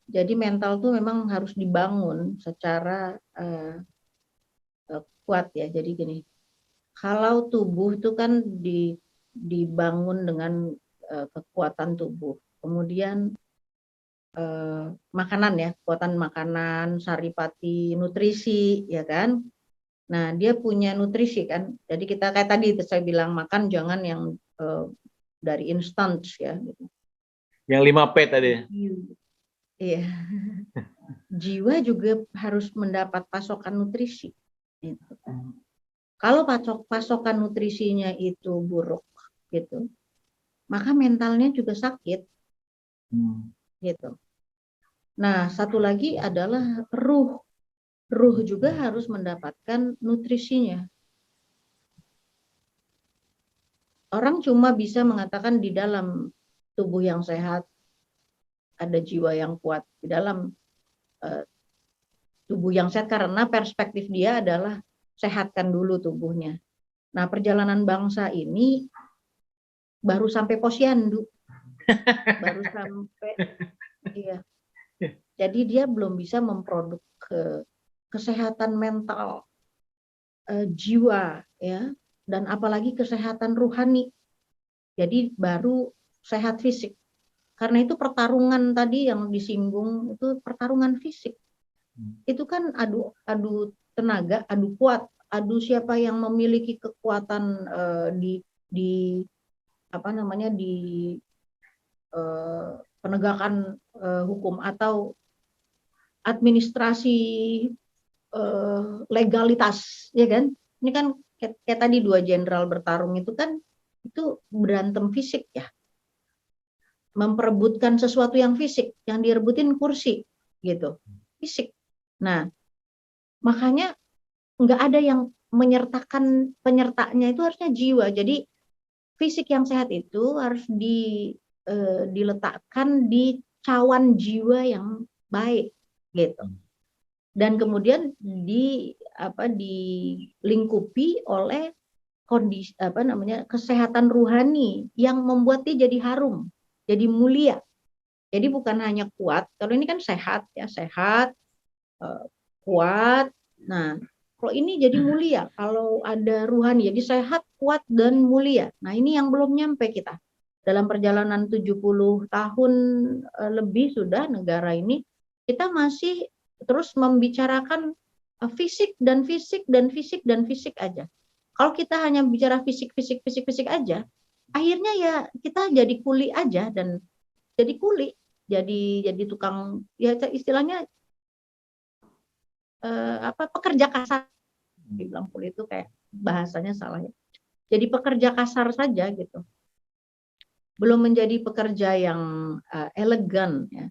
[SPEAKER 2] Jadi mental itu memang harus dibangun secara kuat ya. Jadi gini, kalau tubuh itu kan dibangun dengan kekuatan tubuh. Kemudian makanan ya, kekuatan makanan, saripati, nutrisi ya kan. Nah, dia punya nutrisi kan. Jadi kita kayak tadi saya bilang, makan jangan yang dari instan ya gitu.
[SPEAKER 1] Yang 5P tadi.
[SPEAKER 2] Iya. Jiwa juga harus mendapat pasokan nutrisi. Gitu. Kalau pasokan nutrisinya itu buruk, gitu, maka mentalnya juga sakit. Gitu. Nah, satu lagi adalah ruh. Ruh juga harus mendapatkan nutrisinya. Orang cuma bisa mengatakan di dalam tubuh yang sehat ada jiwa yang kuat, di dalam tubuh yang sehat, karena perspektif dia adalah sehatkan dulu tubuhnya. Nah, perjalanan bangsa ini baru sampai posyandu. Baru sampai, iya. Jadi dia belum bisa memproduk kesehatan mental, jiwa, ya, dan apalagi kesehatan rohani. Jadi baru sehat fisik. Karena itu pertarungan tadi yang disinggung itu pertarungan fisik. Itu kan adu tenaga, adu kuat, adu siapa yang memiliki kekuatan di penegakan hukum atau administrasi legalitas, ya kan? Ini kan kayak tadi 2 jenderal bertarung itu kan itu berantem fisik ya. Memperebutkan sesuatu yang fisik, yang direbutin kursi gitu, fisik. Nah, makanya nggak ada yang penyertanya itu harusnya jiwa. Jadi fisik yang sehat itu harus diletakkan di cawan jiwa yang baik gitu. Dan kemudian dilingkupi oleh kondisi kesehatan rohani yang membuat dia jadi harum, jadi mulia. Jadi bukan hanya kuat, kalau ini kan sehat ya, sehat, kuat. Nah, kalau ini jadi mulia, kalau ada rohani jadi sehat, kuat dan mulia. Nah, ini yang belum nyampe kita. Dalam perjalanan 70 tahun lebih sudah negara ini, kita masih terus membicarakan fisik aja. Kalau kita hanya bicara fisik aja, akhirnya ya kita jadi kuli aja, dan jadi kuli jadi tukang, ya istilahnya pekerja kasar, dibilang pulih itu kayak bahasanya salah ya. Jadi pekerja kasar saja gitu. Belum menjadi pekerja yang elegan ya.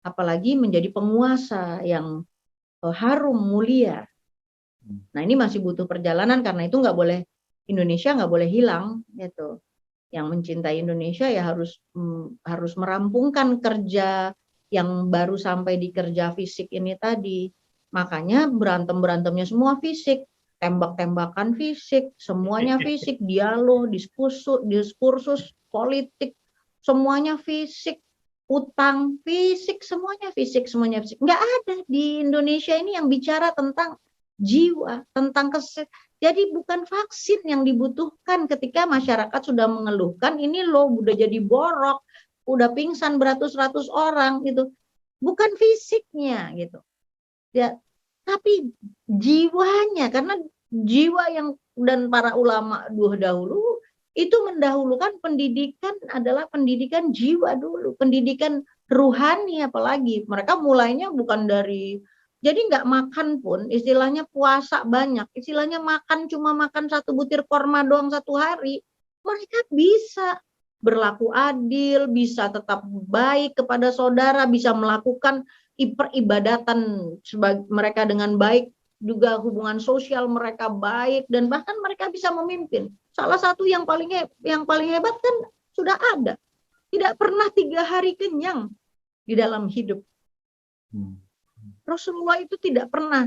[SPEAKER 2] Apalagi menjadi penguasa yang harum, mulia. Nah, ini masih butuh perjalanan, karena itu Indonesia nggak boleh hilang gitu. Yang mencintai Indonesia ya harus merampungkan kerja yang baru sampai di kerja fisik ini tadi. Makanya berantemnya semua fisik, tembak-tembakan fisik, semuanya fisik, dialog, diskursus politik, semuanya fisik, utang fisik, semuanya fisik. Nggak ada di Indonesia ini yang bicara tentang jiwa, tentang jadi bukan vaksin yang dibutuhkan ketika masyarakat sudah mengeluhkan, ini loh udah jadi borok, udah pingsan beratus-ratus orang gitu. Bukan fisiknya gitu. Ya, tapi jiwanya, karena jiwa yang dan para ulama dahulu itu mendahulukan pendidikan adalah pendidikan jiwa dulu, pendidikan ruhani. Apalagi mereka mulainya bukan dari, jadi nggak makan pun, istilahnya puasa banyak, istilahnya cuma makan 1 butir korma doang 1 hari, mereka bisa berlaku adil, bisa tetap baik kepada saudara, bisa melakukan peribadatan mereka dengan baik, juga hubungan sosial mereka baik, dan bahkan mereka bisa memimpin. Salah satu yang paling hebat kan sudah ada, tidak pernah 3 hari kenyang di dalam hidup. Rasulullah itu tidak pernah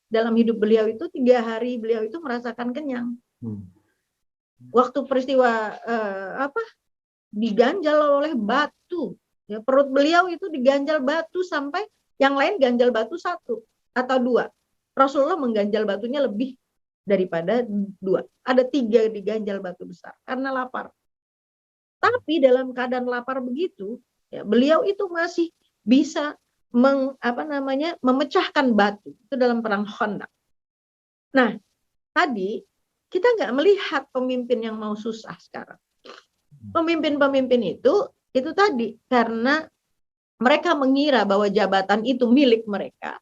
[SPEAKER 2] dalam hidup beliau itu 3 hari beliau itu merasakan kenyang. Waktu peristiwa diganjal oleh batu, ya, perut beliau itu diganjal batu sampai yang lain ganjal batu 1 atau 2. Rasulullah mengganjal batunya lebih daripada 2. Ada 3 diganjal batu besar karena lapar. Tapi dalam keadaan lapar begitu, ya, beliau itu masih bisa memecahkan batu itu dalam perang Khandaq. Nah, tadi kita nggak melihat pemimpin yang mau susah sekarang. Pemimpin-pemimpin itu tadi karena mereka mengira bahwa jabatan itu milik mereka,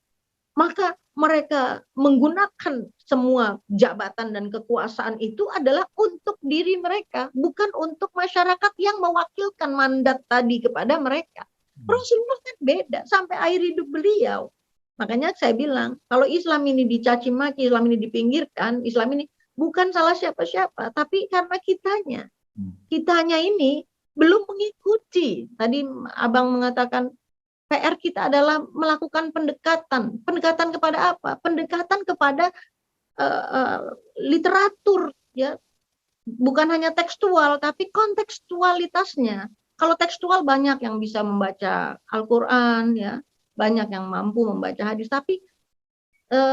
[SPEAKER 2] maka mereka menggunakan semua jabatan dan kekuasaan itu adalah untuk diri mereka, bukan untuk masyarakat yang mewakilkan mandat tadi kepada mereka. Rasulullah kan beda sampai akhir hidup beliau. Makanya saya bilang, kalau Islam ini dicaci maki, Islam ini dipinggirkan, Islam ini bukan salah siapa-siapa, tapi karena kitanya ini belum mengikuti. Tadi Abang mengatakan PR kita adalah melakukan pendekatan. Pendekatan kepada apa? Pendekatan kepada literatur, ya. Bukan hanya tekstual, tapi kontekstualitasnya. Kalau tekstual banyak yang bisa membaca Al-Quran, ya, banyak yang mampu membaca hadis, tapi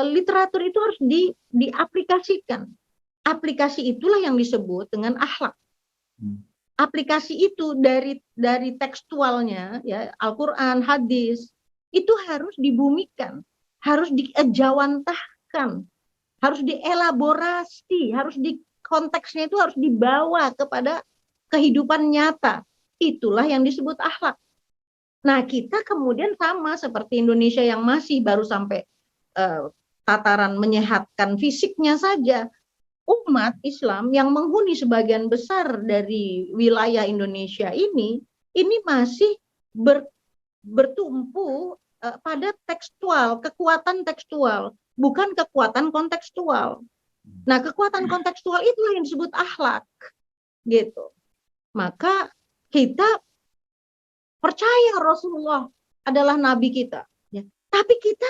[SPEAKER 2] literatur itu harus diaplikasikan. Aplikasi itulah yang disebut dengan akhlak. Aplikasi itu dari tekstualnya, ya, Al-Quran, hadis, itu harus dibumikan, harus diejawantahkan, harus dielaborasi, konteksnya itu harus dibawa kepada kehidupan nyata. Itulah yang disebut akhlak. Nah, kita kemudian sama seperti Indonesia yang masih baru sampai tataran menyehatkan fisiknya saja. Umat Islam yang menghuni sebagian besar dari wilayah Indonesia ini masih bertumpu pada tekstual, kekuatan tekstual, bukan kekuatan kontekstual. Nah, kekuatan kontekstual itulah yang disebut akhlak, gitu. Maka kita percaya Rasulullah adalah nabi kita, ya. Tapi kita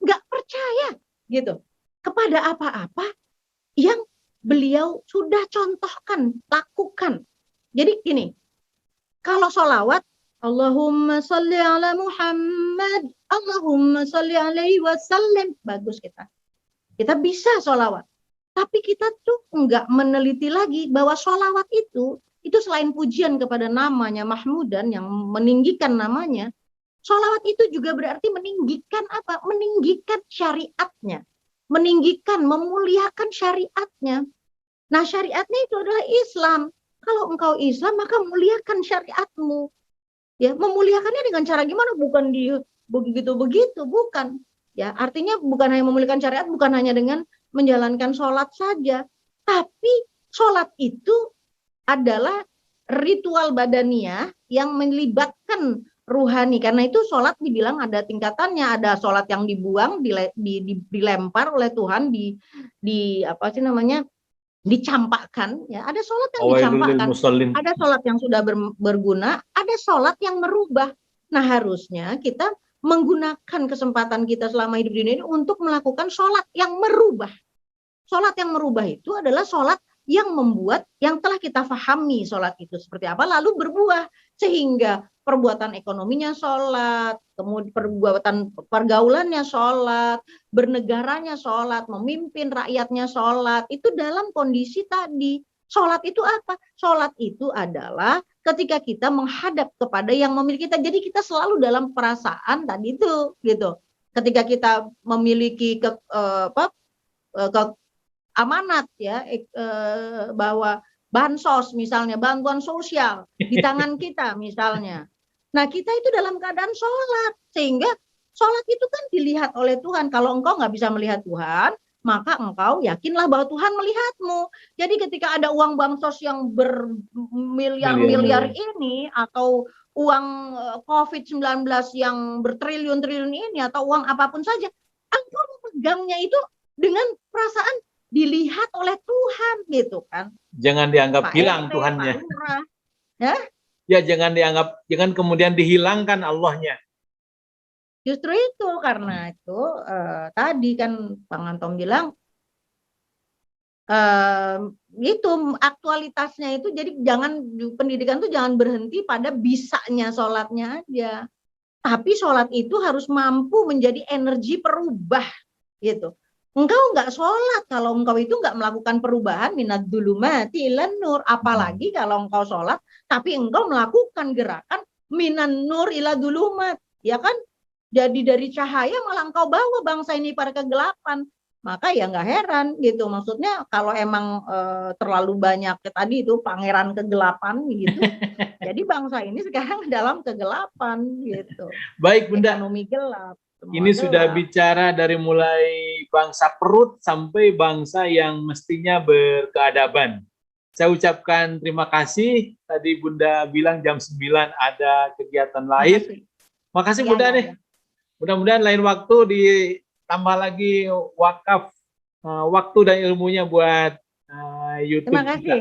[SPEAKER 2] nggak percaya, gitu, kepada apa-apa yang beliau sudah contohkan, lakukan. Jadi gini, kalau sholawat, Allahumma sholli ala Muhammad, Allahumma sholli alaihi wasallam, bagus kita. Kita bisa sholawat. Tapi kita tuh nggak meneliti lagi bahwa sholawat itu selain pujian kepada namanya Mahmudan yang meninggikan namanya, sholawat itu juga berarti meninggikan apa? Meninggikan syariatnya. Meninggikan, memuliakan syariatnya. Nah, syariatnya itu adalah Islam. Kalau engkau Islam, maka muliakan syariatmu. Ya, memuliakannya dengan cara gimana? Bukan di begitu-begitu, bukan. Ya, artinya bukan hanya memuliakan syariat, bukan hanya dengan menjalankan sholat saja, tapi sholat itu adalah ritual badaniah yang melibatkan ruhani. Karena itu sholat dibilang ada tingkatannya, ada sholat yang dibuang, dilempar oleh Tuhan, di apa sih namanya, dicampakkan, ya. Ada sholat yang
[SPEAKER 1] Awailul lil
[SPEAKER 2] dicampakkan,
[SPEAKER 1] musallin.
[SPEAKER 2] ada sholat yang sudah berguna, ada sholat yang merubah. Nah, harusnya kita menggunakan kesempatan kita selama hidup di dunia ini untuk melakukan sholat yang merubah. Sholat yang merubah itu adalah sholat yang membuat, yang telah kita pahami sholat itu seperti apa, lalu berbuah. Sehingga perbuatan ekonominya sholat, kemudian perbuatan pergaulannya sholat, bernegaranya sholat, memimpin rakyatnya sholat. Itu dalam kondisi tadi. Sholat itu apa? Sholat itu adalah ketika kita menghadap kepada yang memiliki kita. Jadi kita selalu dalam perasaan tadi itu, gitu. Ketika kita memiliki amanat, ya, bahwa bansos misalnya, bantuan sosial di tangan kita misalnya. Nah, kita itu dalam keadaan sholat, sehingga sholat itu kan dilihat oleh Tuhan. Kalau engkau nggak bisa melihat Tuhan, maka engkau yakinlah bahwa Tuhan melihatmu. Jadi ketika ada uang bansos yang bermiliar-miliar ini, atau uang COVID-19 yang bertriliun-triliun ini, atau uang apapun saja, engkau memegangnya itu dengan perasaan dilihat oleh Tuhan, gitu kan.
[SPEAKER 1] Jangan dianggap
[SPEAKER 2] Pak
[SPEAKER 1] hilang
[SPEAKER 2] RT,
[SPEAKER 1] Tuhannya.
[SPEAKER 2] Pak Lurah. Ya?
[SPEAKER 1] Ya, jangan kemudian dihilangkan Allahnya.
[SPEAKER 2] Justru itu, karena itu tadi kan Bang Anton bilang itu aktualitasnya itu, jadi jangan, pendidikan itu jangan berhenti pada bisanya sholatnya aja, tapi sholat itu harus mampu menjadi energi perubah, gitu. Engkau nggak sholat kalau engkau itu nggak melakukan perubahan minad dzulumati ilan nur, apalagi kalau engkau sholat tapi engkau melakukan gerakan minan nur ila dzulumat, ya kan? Jadi dari cahaya malah engkau bawa bangsa ini pada kegelapan. Maka ya nggak heran, gitu. Maksudnya kalau emang terlalu banyak tadi itu pangeran kegelapan gitu. Jadi bangsa ini sekarang dalam kegelapan, gitu.
[SPEAKER 1] Baik, Bunda.
[SPEAKER 2] Ekonomi gelap.
[SPEAKER 1] Ini sudah bicara dari mulai bangsa perut sampai bangsa yang mestinya berkeadaban. Saya ucapkan terima kasih. Tadi Bunda bilang jam 9 ada kegiatan lain. Makasih Bunda nih. Mudah-mudahan lain waktu ditambah lagi wakaf waktu dan ilmunya buat YouTube.
[SPEAKER 2] Terima kasih.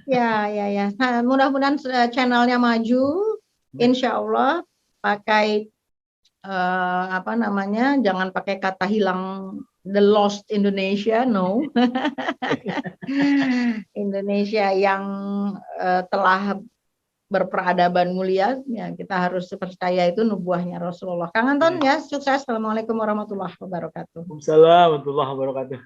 [SPEAKER 2] Ya. Nah, mudah-mudahan channelnya maju. Insya Allah pakai jangan pakai kata hilang, the lost Indonesia, no. Indonesia yang telah berperadaban mulia, ya kita harus percaya itu nubuahnya Rasulullah. Kang Anton, ya, sukses. Assalamualaikum warahmatullahi wabarakatuh.
[SPEAKER 1] Waalaikumsalam warahmatullahi wabarakatuh.